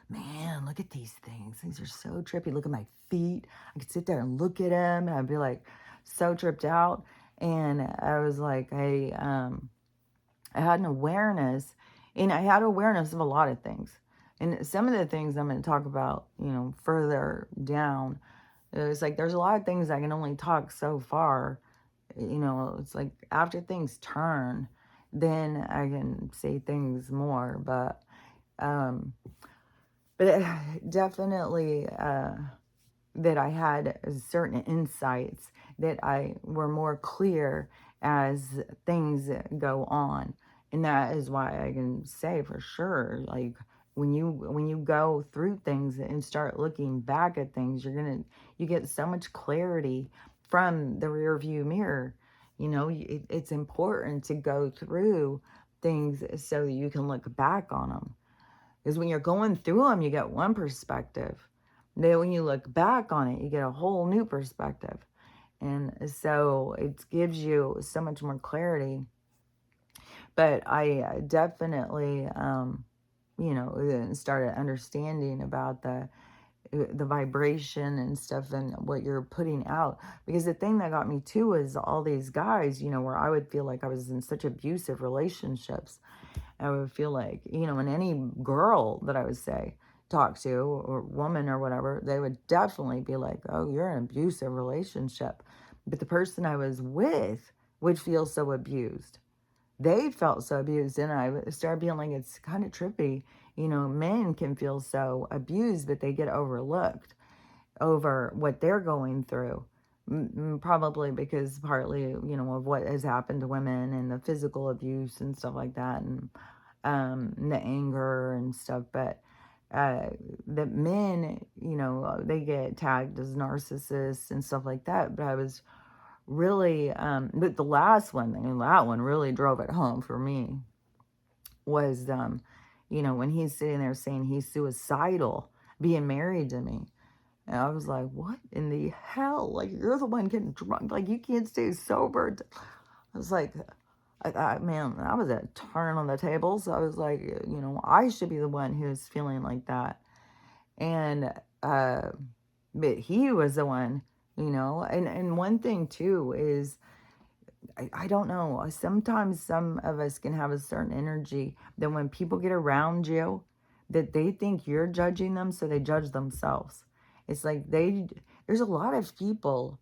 man, look at these things. These are so trippy. Look at my feet. I could sit there and look at them, and I'd be like so tripped out. And I was like, I had an awareness, and I had awareness of a lot of things. And some of the things I'm going to talk about, further down, it's like there's a lot of things I can only talk so far. It's like after things turn, then I can say things more. But definitely that I had certain insights that I were more clear as things go on. And that is why I can say for sure, like, when you go through things and start looking back at things, you get so much clarity from the rear view mirror. It's important to go through things so that you can look back on them, because when you're going through them, you get one perspective. Then when you look back on it, you get a whole new perspective. And so it gives you so much more clarity. But I definitely, started understanding about the vibration and stuff and what you're putting out. Because the thing that got me too is all these guys, where I would feel like I was in such abusive relationships. I would feel like, and any girl that I would say, talk to, or woman or whatever, they would definitely be like, oh, you're in an abusive relationship. But the person I was with would feel so abused. They felt so abused. And I started being like, it's kind of trippy. Men can feel so abused, but they get overlooked over what they're going through. Probably because partly, of what has happened to women and the physical abuse and stuff like that, and the anger and stuff. But the men, they get tagged as narcissists and stuff like that. But I was really, but the last one, and that one really drove it home for me, was, when he's sitting there saying he's suicidal, being married to me. And I was like, what in the hell? Like, you're the one getting drunk. Like, you can't stay sober. I was like, man, that was a turn on the table. So I was like, I should be the one who's feeling like that. And, but he was the one, and one thing too is, I don't know, sometimes some of us can have a certain energy that when people get around you, that they think you're judging them, so they judge themselves. It's like there's a lot of people,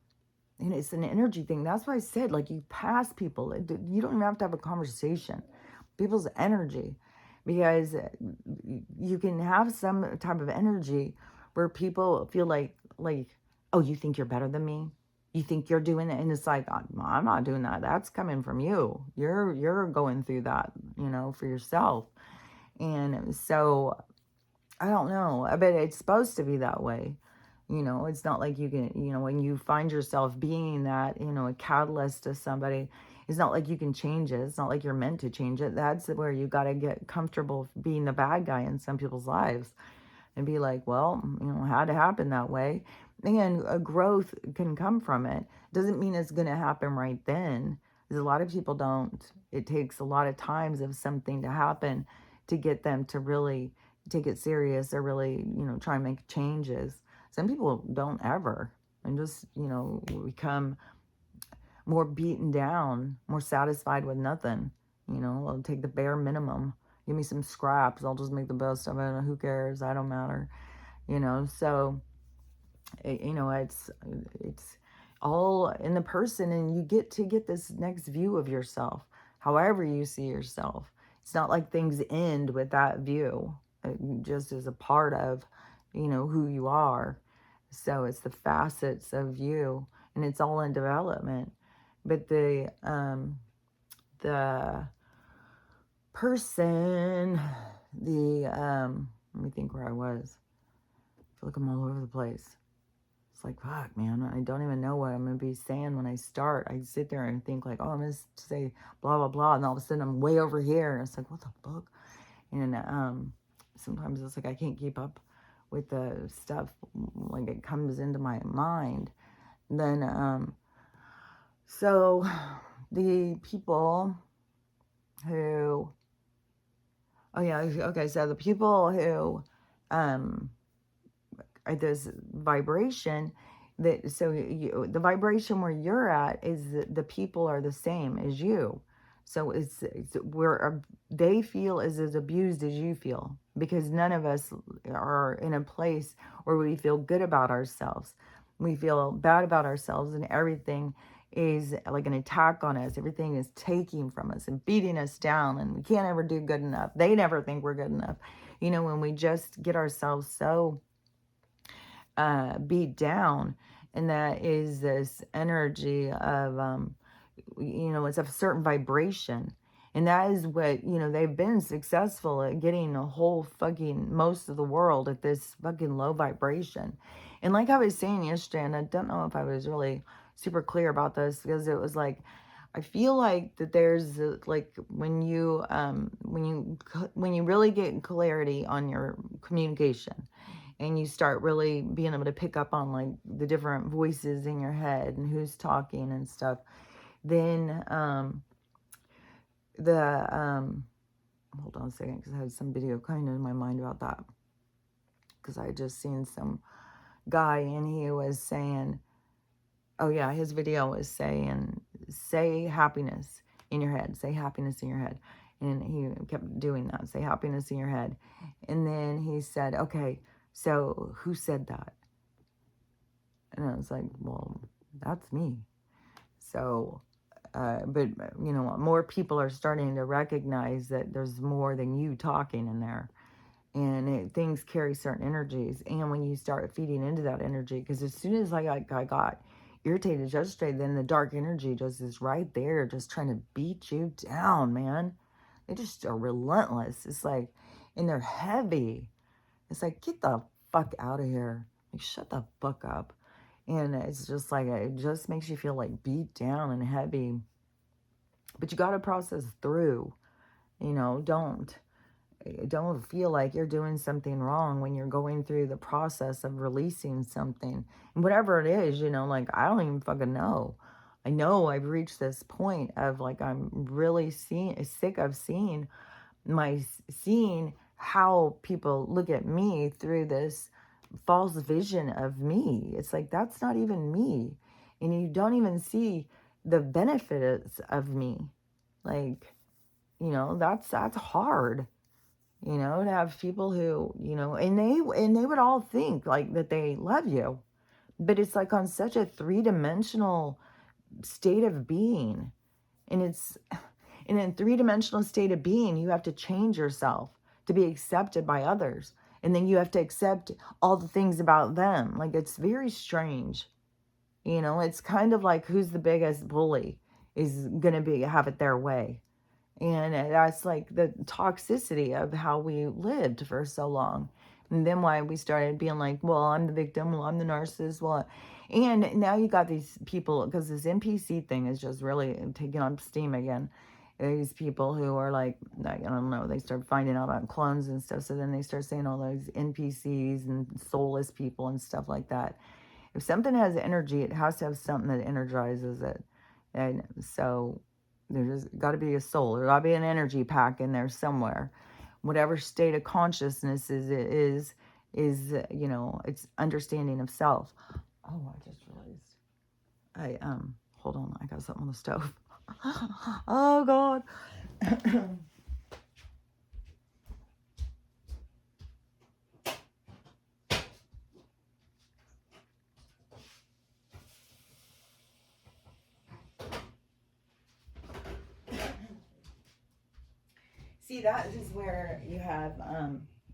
and it's an energy thing. That's why I said, like, you pass people. You don't even have to have a conversation. People's energy. Because you can have some type of energy where people feel like, oh, you think you're better than me? You think you're doing it? And it's like, I'm not doing that. That's coming from you. You're going through that, for yourself. And so I don't know, but it's supposed to be that way. It's not like you can, when you find yourself being that, a catalyst to somebody, it's not like you can change it. It's not like you're meant to change it. That's where you got to get comfortable being the bad guy in some people's lives and be like, well, it had to happen that way. And a growth can come from it. Doesn't mean it's going to happen right then. Because a lot of people don't. It takes a lot of times of something to happen to get them to really take it serious or really, try and make changes. Some people don't ever, and just, become more beaten down, more satisfied with nothing. I'll take the bare minimum. Give me some scraps. I'll just make the best of it. Who cares? I don't matter. So, it's all in the person, and you get to get this next view of yourself, however you see yourself. It's not like things end with that view. It just is a part of, who you are. So it's the facets of you, and it's all in development. But the person, let me think where I was. I feel like I'm all over the place. It's like, fuck, man, I don't even know what I'm going to be saying when I start. I sit there and think like, oh, I'm going to say blah, blah, blah. And all of a sudden I'm way over here. And it's like, what the fuck? And sometimes it's like I can't keep up with the stuff. Like it comes into my mind. Then, so the people who, oh yeah, okay, so the people who, are this vibration, that, so the vibration where you're at is the people are the same as you. So it's where they feel as abused as you feel, because none of us are in a place where we feel good about ourselves. We feel bad about ourselves, and everything is like an attack on us. Everything is taking from us and beating us down, and we can't ever do good enough. They never think we're good enough. You know, when we just get ourselves so beat down, and that is this energy of you know, it's a certain vibration, and that is what, you know, they've been successful at getting a whole fucking most of the world at this fucking low vibration. And like I was saying yesterday, and I don't know if I was really super clear about this, because it was like, I feel like that there's like when you really get clarity on your communication, and you start really being able to pick up on like the different voices in your head and who's talking and stuff, then hold on a second, because I had some video kind of in my mind about that, because I just seen some guy and he was saying, oh yeah, his video was saying, say happiness in your head, say happiness in your head. And he kept doing that, say happiness in your head. And then he said, okay, so who said that? And I was like, well, that's me. So, but, you know, more people are starting to recognize that there's more than you talking in there. And things carry certain energies. And when you start feeding into that energy, because as soon as I got irritated yesterday, then the dark energy just is right there, just trying to beat you down, man. They just are relentless. It's like, and they're heavy. It's like, get the fuck out of here. Like, shut the fuck up. And it's just like, it just makes you feel like beat down and heavy. But you got to process through. You know, don't feel like you're doing something wrong when you're going through the process of releasing something. And whatever it is, you know, like, I don't even fucking know. I know I've reached this point of like, I'm really sick of seeing how people look at me through this false vision of me. It's like, that's not even me. And you don't even see the benefits of me. Like, you know, that's hard, you know, to have people who, you know, and they would all think like that they love you, but it's like on such a three-dimensional state of being. And it's in a three-dimensional state of being, you have to change yourself to be accepted by others. And then you have to accept all the things about them. Like, it's very strange. You know, it's kind of like who's the biggest bully is going to have it their way. And that's like the toxicity of how we lived for so long. And then why we started being like, well, I'm the victim, well, I'm the narcissist, well, and now you got these people, because this NPC thing is just really taking on steam again. These people who are like, I don't know, they start finding out about clones and stuff. So then they start saying all those NPCs and soulless people and stuff like that. If something has energy, it has to have something that energizes it. And so there's got to be a soul. There's got to be an energy pack in there somewhere. Whatever state of consciousness is you know, it's understanding of self. Oh, I just realized. Hold on, I got something on the stove. Oh, God. See, that is where you have,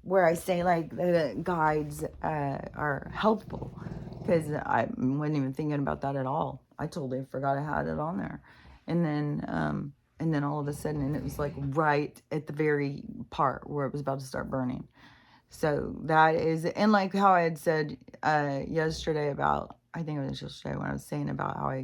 where I say like the guides are helpful, because I wasn't even thinking about that at all. I totally forgot I had it on there. And then all of a sudden, and it was like right at the very part where it was about to start burning. So that is, and like how I had said yesterday about I think it was yesterday when I was saying about how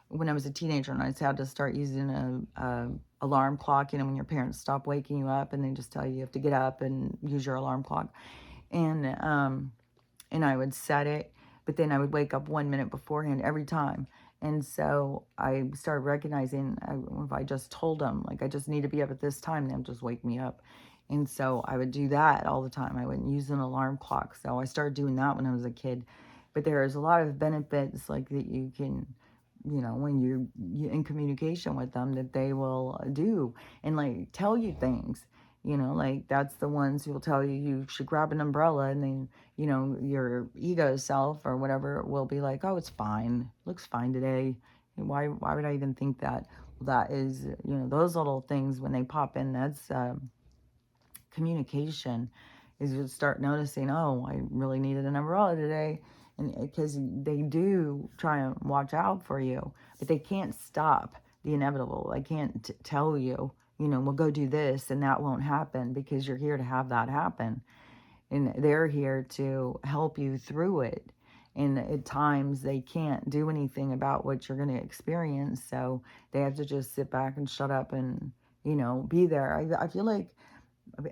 when I was a teenager and I had to start using a alarm clock, when your parents stop waking you up and they just tell you have to get up and use your alarm clock. And I would set it, but then I would wake up 1 minute beforehand every time. And so I started recognizing if I just told them, like, I just need to be up at this time, they'll just wake me up. And so I would do that all the time. I wouldn't use an alarm clock. So I started doing that when I was a kid. But there's a lot of benefits like that you can, when you're in communication with them, that they will do and like tell you things. Like that's the ones who will tell you you should grab an umbrella, and then your ego self or whatever will be like, oh, it's fine. Looks fine today. Why would I even think that? That is, those little things when they pop in, that's communication. Is you start noticing, oh, I really needed an umbrella today. And because they do try and watch out for you, but they can't stop the inevitable. They can't tell you, we'll go do this and that won't happen, because you're here to have that happen. And they're here to help you through it. And at times they can't do anything about what you're going to experience. So they have to just sit back and shut up and, be there.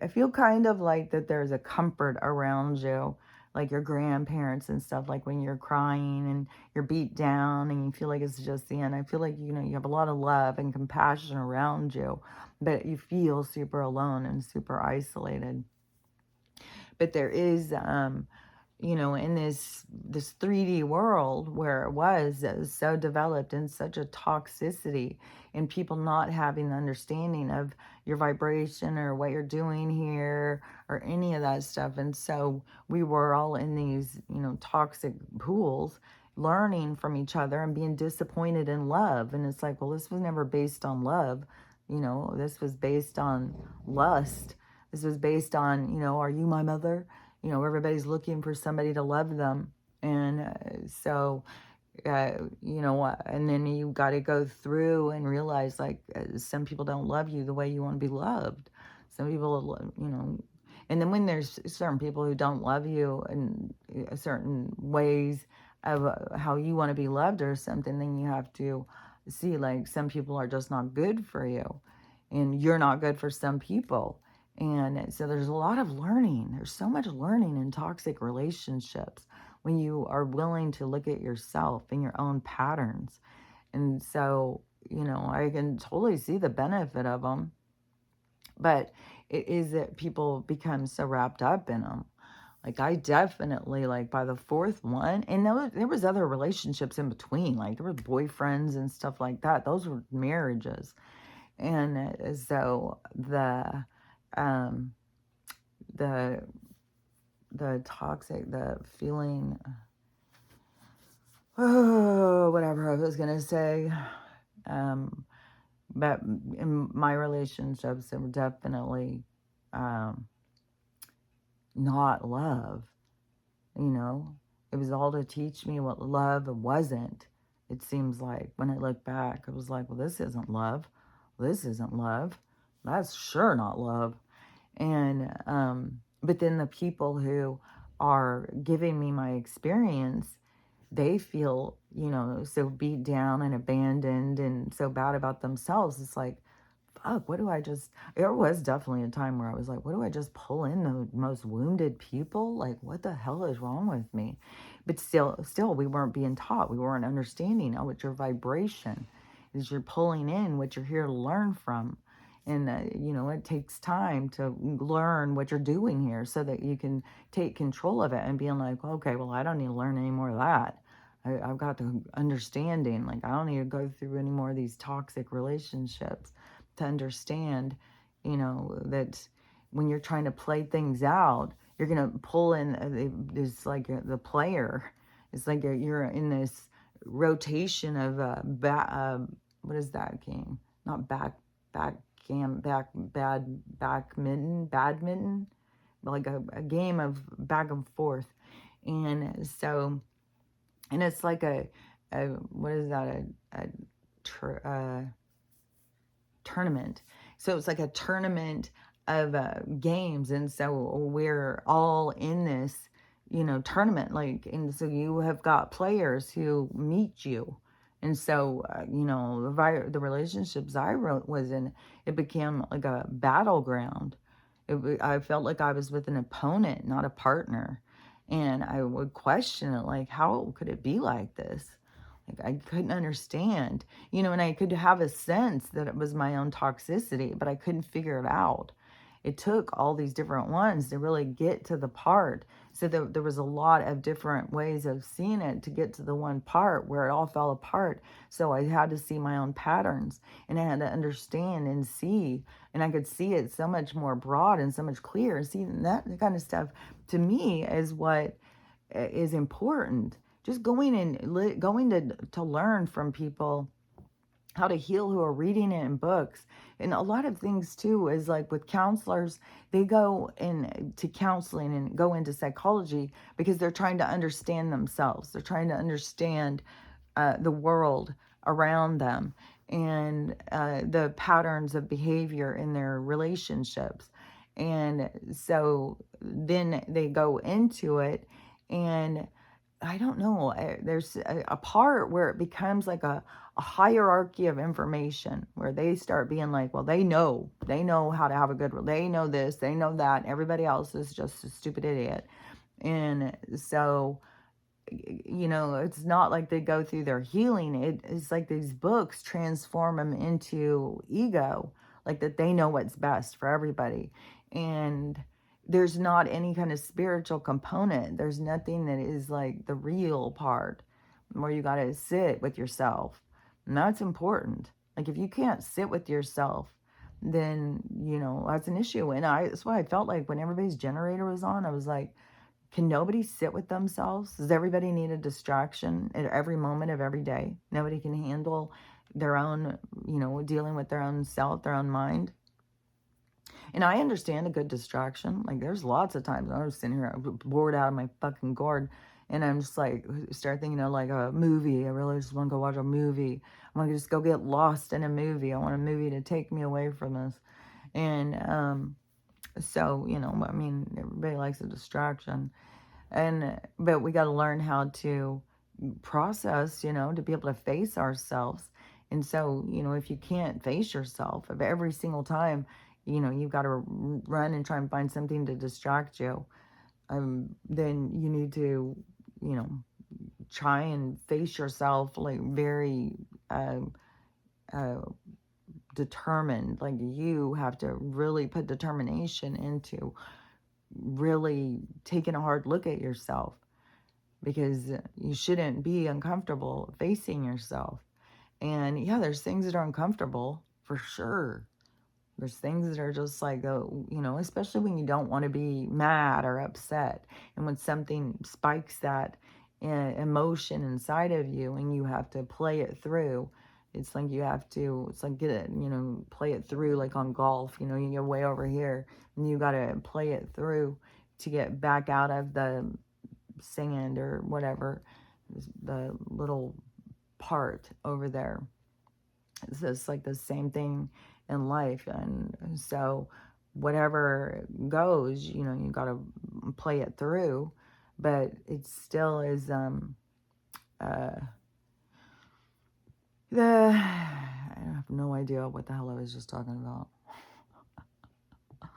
I feel kind of like that there's a comfort around you, like your grandparents and stuff, like when you're crying and you're beat down and you feel like it's just the end. I feel like, you have a lot of love and compassion around you, but you feel super alone and super isolated. But there is, in this 3D world where it was so developed in such a toxicity, and people not having the understanding of your vibration or what you're doing here or any of that stuff. And so we were all in these, toxic pools, learning from each other and being disappointed in love. And it's like, well, this was never based on love. This was based on lust. This was based on, are you my mother? Everybody's looking for somebody to love them. And so, and then you got to go through and realize, like, some people don't love you the way you want to be loved. Some people, and then when there's certain people who don't love you in certain ways of how you want to be loved or something, then you have to see, like, some people are just not good for you, and you're not good for some people. And so there's a lot of learning. There's so much learning in toxic relationships when you are willing to look at yourself and your own patterns. And so, I can totally see the benefit of them, but it is that people become so wrapped up in them. Like, I definitely, like, by the fourth one, and there was other relationships in between, like there were boyfriends and stuff like that. Those were marriages. And so um, the toxic, the feeling, oh, whatever I was gonna say. But in my relationships, they were definitely not love. It was all to teach me what love wasn't. It seems like when I look back, I was like, well, this isn't love. This isn't love. That's sure not love. And but then the people who are giving me my experience, they feel, so beat down and abandoned and so bad about themselves. It's like, fuck, what do I just, there was definitely a time where I was like, what do I just pull in the most wounded people? Like, what the hell is wrong with me? But still, we weren't being taught. We weren't understanding, oh, it's your vibration. Is you're pulling in what you're here to learn from. And, it takes time to learn what you're doing here so that you can take control of it and being like, okay, well, I don't need to learn any more of that. I've got the understanding. Like, I don't need to go through any more of these toxic relationships to understand, that when you're trying to play things out, you're going to pull in this, like, the player. It's like you're in this rotation of what is that game? Not badminton, like a game of back and forth. And so, and it's like what is that? A tournament. So it's like a tournament of games. And so we're all in this tournament, and so you have got players who meet you. And so, the relationships I wrote was in, it became like a battleground. I felt like I was with an opponent, not a partner. And I would question it, like, how could it be like this? Like, I couldn't understand, and I could have a sense that it was my own toxicity, but I couldn't figure it out. It took all these different ones to really get to the part. So there was a lot of different ways of seeing it to get to the one part where it all fell apart. So I had to see my own patterns, and I had to understand and see, and I could see it so much more broad and so much clearer. See, that kind of stuff to me is what is important. Just going to learn from people how to heal who are reading it in books. And a lot of things too is like with counselors, they go into counseling and go into psychology because they're trying to understand themselves. They're trying to understand the world around them, and the patterns of behavior in their relationships. And so then they go into it, and I don't know, there's a part where it becomes like a hierarchy of information where they start being like, well, they know how to have a good, they know this, they know that. Everybody else is just a stupid idiot. And so, it's not like they go through their healing. It's like these books transform them into ego, like that they know what's best for everybody. And there's not any kind of spiritual component. There's nothing that is like the real part where you got to sit with yourself. And that's important. Like if you can't sit with yourself, then, that's an issue. And that's why I felt like when everybody's generator was on, I was like, can nobody sit with themselves? Does everybody need a distraction at every moment of every day? Nobody can handle their own, dealing with their own self, their own mind. And I understand a good distraction. Like there's lots of times I was sitting here bored out of my fucking gourd, and I'm just like, start thinking of like a movie. I really just want to go watch a movie. I want to just go get lost in a movie. I want a movie to take me away from this. And so, I mean, everybody likes a distraction. But we got to learn how to process, to be able to face ourselves. And so, if you can't face yourself, if every single time, you've got to run and try and find something to distract you, then you need to, you know, try and face yourself like very uh, determined. Like you have to really put determination into really taking a hard look at yourself, because you shouldn't be uncomfortable facing yourself. And yeah, there's things that are uncomfortable for sure. There's things that are just like, especially when you don't want to be mad or upset. And when something spikes that emotion inside of you and you have to play it through, it's like it's like get it, play it through like on golf. You get way over here and you got to play it through to get back out of the sand or whatever, the little part over there. So it's like the same thing in life. And so whatever goes, you got to play it through, but it still is I have no idea what the hell I was just talking about.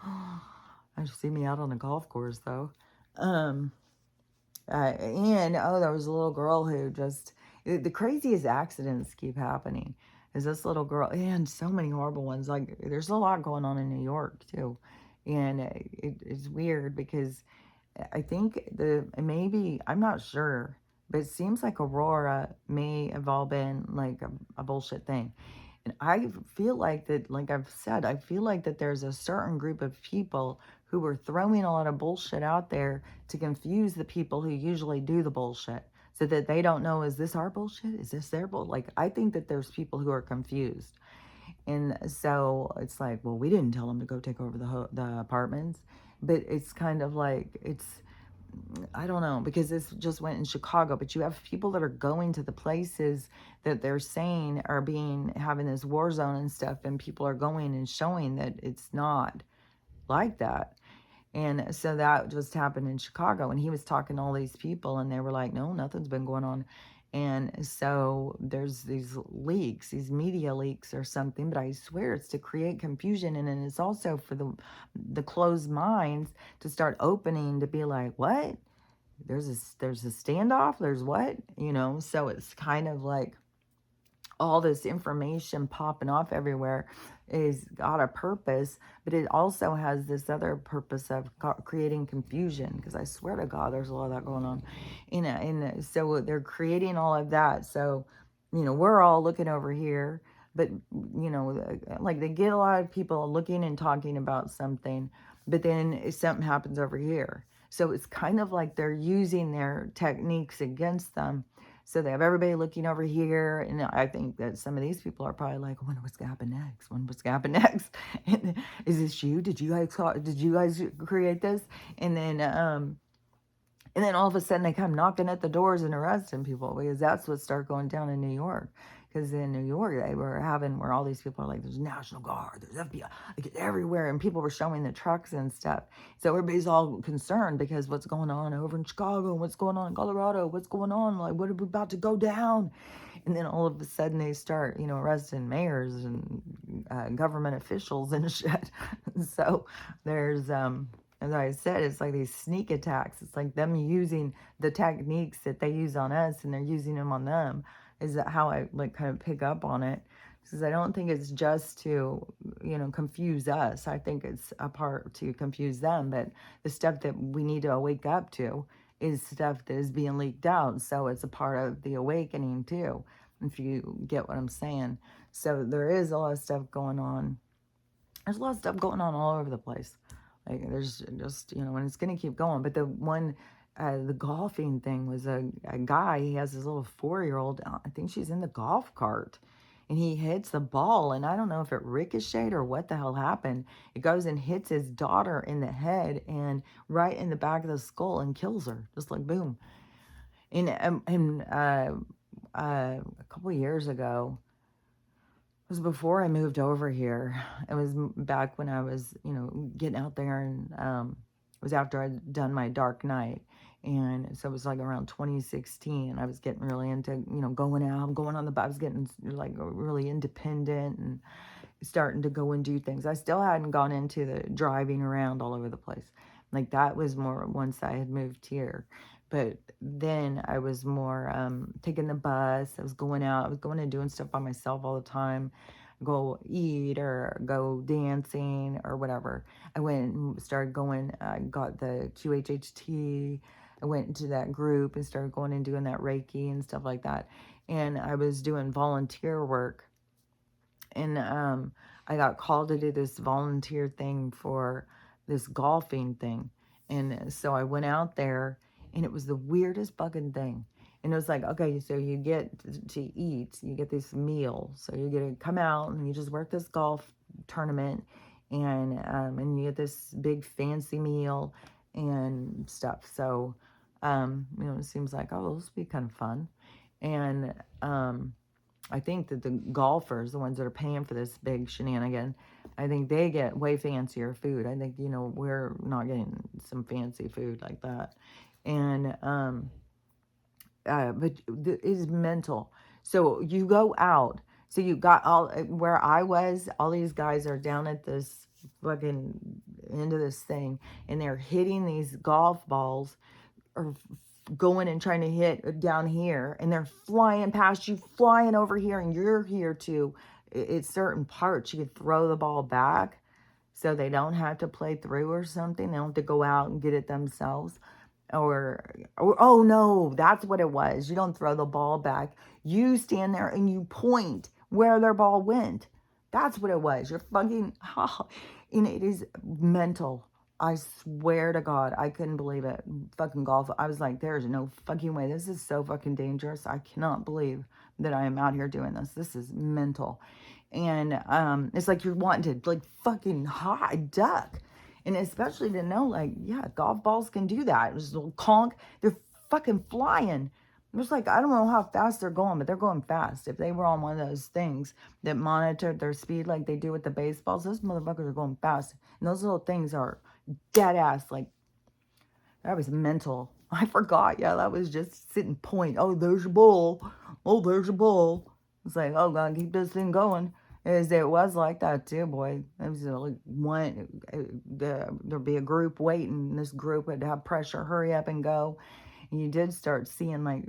I should see me out on the golf course though. Um and there was a little girl who just, the craziest accidents keep happening. Is this little girl, and so many horrible ones. Like there's a lot going on in New York too, and it's weird because I think maybe, I'm not sure, but it seems like Aurora may have all been like a bullshit thing. And I feel like that, like I've said, I feel like that there's a certain group of people who were throwing a lot of bullshit out there to confuse the people who usually do the bullshit, so that they don't know, is this our bullshit? Is this their bullshit? Like, I think that there's people who are confused. And so it's like, well, we didn't tell them to go take over the apartments. But it's kind of like, I don't know, because this just went in Chicago, but you have people that are going to the places that they're saying are having this war zone and stuff, and people are going and showing that it's not like that. And so that just happened in Chicago. And he was talking to all these people, and they were like, no, nothing's been going on. And so there's these leaks, these media leaks or something, but I swear it's to create confusion. And then it's also for the closed minds to start opening to be like, what? There's a standoff? There's what? So it's kind of like all this information popping off everywhere is got a purpose, but it also has this other purpose of creating confusion, because I swear to God, there's a lot of that going on. So they're creating all of that. So, we're all looking over here, but, like they get a lot of people looking and talking about something, but then something happens over here. So it's kind of like they're using their techniques against them. So they have everybody looking over here, and I think that some of these people are probably like, "I wonder what's gonna happen next. Wonder what's gonna happen next. And is this you? Did you guys create this?" And then all of a sudden they come knocking at the doors and arresting people, because that's what started going down in New York. Because in New York, they were having where all these people are like, there's National Guard, there's FBI, like it's everywhere. And people were showing the trucks and stuff. So everybody's all concerned because what's going on over in Chicago, what's going on in Colorado, what's going on? Like, what are we about to go down? And then all of a sudden they start, arresting mayors and government officials and shit. So there's, as I said, it's like these sneak attacks. It's like them using the techniques that they use on us, and they're using them on them. Is that how I like kind of pick up on it? Because I don't think it's just to, confuse us. I think it's a part to confuse them. But the stuff that we need to wake up to is stuff that is being leaked out. So it's a part of the awakening too, if you get what I'm saying. So there is a lot of stuff going on. There's a lot of stuff going on all over the place. Like there's just, and it's going to keep going. But the golfing thing was a guy, he has his little 4-year-old, I think she's in the golf cart. And he hits the ball, and I don't know if it ricocheted or what the hell happened. It goes and hits his daughter in the head and right in the back of the skull and kills her, just like boom. And a couple of years ago, it was before I moved over here. It was back when I was, getting out there, and it was after I'd done my Dark Night. And so it was like around 2016. I was getting really into, going out, going on I was getting like really independent and starting to go and do things. I still hadn't gone into the driving around all over the place. Like that was more once I had moved here. But then I was more taking the bus. I was going out. I was going and doing stuff by myself all the time. Go eat or go dancing or whatever. I went and started going. I got the QHHT. I went into that group and started going and doing that Reiki and stuff like that. And I was doing volunteer work. And I got called to do this volunteer thing for this golfing thing. And so I went out there, and it was the weirdest fucking thing. And it was like, okay, so you get to eat, you get this meal. So you get to come out and you just work this golf tournament, and you get this big fancy meal and stuff. So, it seems like, oh, this will be kind of fun. And I think that the golfers, the ones that are paying for this big shenanigan, I think they get way fancier food. I think, we're not getting some fancy food like that. And, but it is mental. So you go out. So you got where I was, all these guys are down at this fucking end of this thing, and they're hitting these golf balls, or going and trying to hit down here, and they're flying past you, flying over here, and you're here too. It's certain parts you could throw the ball back so they don't have to play through or something. They don't have to go out and get it themselves. Or oh no, that's what it was. You don't throw the ball back. You stand there and you point where their ball went. That's what it was. You're fucking, and it is mental. I swear to God, I couldn't believe it. Fucking golf. I was like, there's no fucking way. This is so fucking dangerous. I cannot believe that I am out here doing this. This is mental. And it's like you're wanting to like fucking hide, duck. And especially to know, like, yeah, golf balls can do that. It was a little conk. They're fucking flying. It's like, I don't know how fast they're going, but they're going fast. If they were on one of those things that monitored their speed like they do with the baseballs, those motherfuckers are going fast. And those little things are dead ass, like, that was mental. I forgot. Yeah, that was just sitting point. Oh, there's a bull. Oh, there's a bull. It's like, oh, God, keep this thing going. It was like that too, boy. It was like one, there'd be a group waiting. And this group would have pressure, hurry up and go. And you did start seeing, like,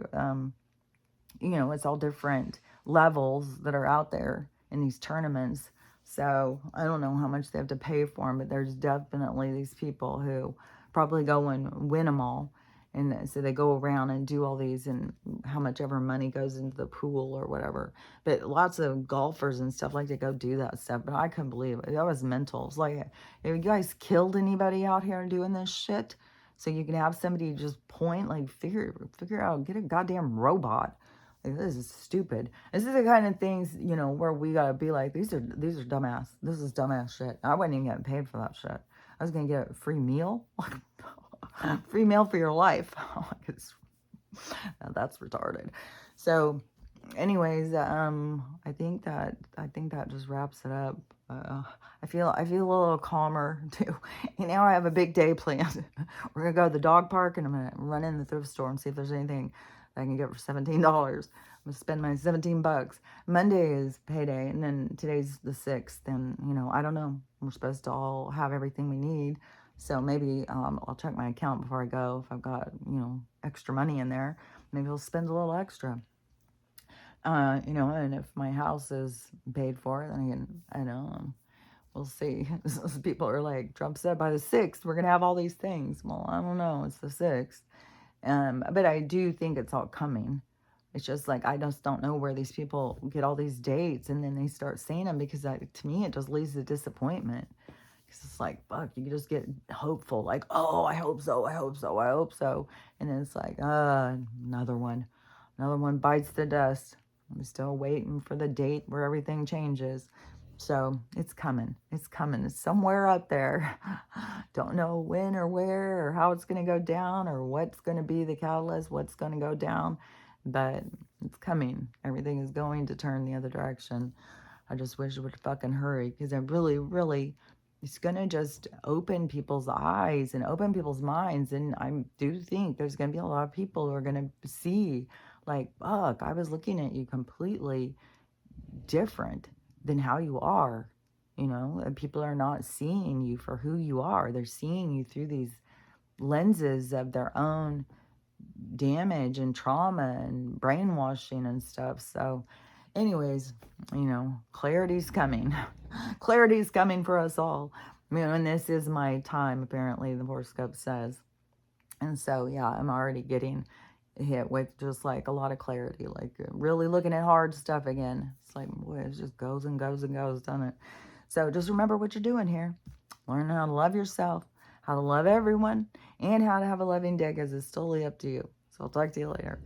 it's all different levels that are out there in these tournaments. So I don't know how much they have to pay for them, but there's definitely these people who probably go and win them all. And so they go around and do all these, and how much ever money goes into the pool or whatever. But lots of golfers and stuff like to go do that stuff. But I couldn't believe it. That was mental. It's like, have you guys killed anybody out here doing this shit? So you can have somebody just point, like, figure out, get a goddamn robot. Like, this is stupid. This is the kind of things, where we gotta be like, these are dumbass. This is dumbass shit. I wasn't even getting paid for that shit. I was gonna get a free meal. Free meal for your life. That's retarded. So, anyways, I think that just wraps it up. I feel a little calmer too. And now I have a big day planned. We're gonna go to the dog park, and I'm gonna run in the thrift store and see if there's anything that I can get for $17. I'm gonna spend my 17 bucks. Monday is payday, and then today's the 6th, and I don't know. We're supposed to all have everything we need. So maybe I'll check my account before I go. If I've got, extra money in there, maybe I'll spend a little extra. And if my house is paid for, then again, I know, we'll see. People are like, Trump said by the 6th, we're going to have all these things. Well, I don't know. It's the 6th. But I do think it's all coming. It's just like, I just don't know where these people get all these dates and then they start saying them, because to me, it just leads to disappointment. Because it's like, fuck, you just get hopeful. Like, oh, I hope so, I hope so, I hope so. And then it's like, another one. Another one bites the dust. I'm still waiting for the date where everything changes. So it's coming. It's coming. It's somewhere up there. Don't know when or where or how it's going to go down or what's going to be the catalyst, what's going to go down. But it's coming. Everything is going to turn the other direction. I just wish it would fucking hurry, because I really, really, it's going to just open people's eyes and open people's minds. And I do think there's going to be a lot of people who are going to see, like, fuck, I was looking at you completely different than how you are. And people are not seeing you for who you are. They're seeing you through these lenses of their own damage and trauma and brainwashing and stuff. So anyways, clarity's coming. Clarity's coming for us all. And this is my time, apparently, the horoscope says. And so, yeah, I'm already getting hit with just like a lot of clarity, like really looking at hard stuff again. It's like, boy, it just goes and goes and goes, doesn't it? So just remember what you're doing here. Learn how to love yourself, how to love everyone, and how to have a loving day, because it's totally up to you. So I'll talk to you later.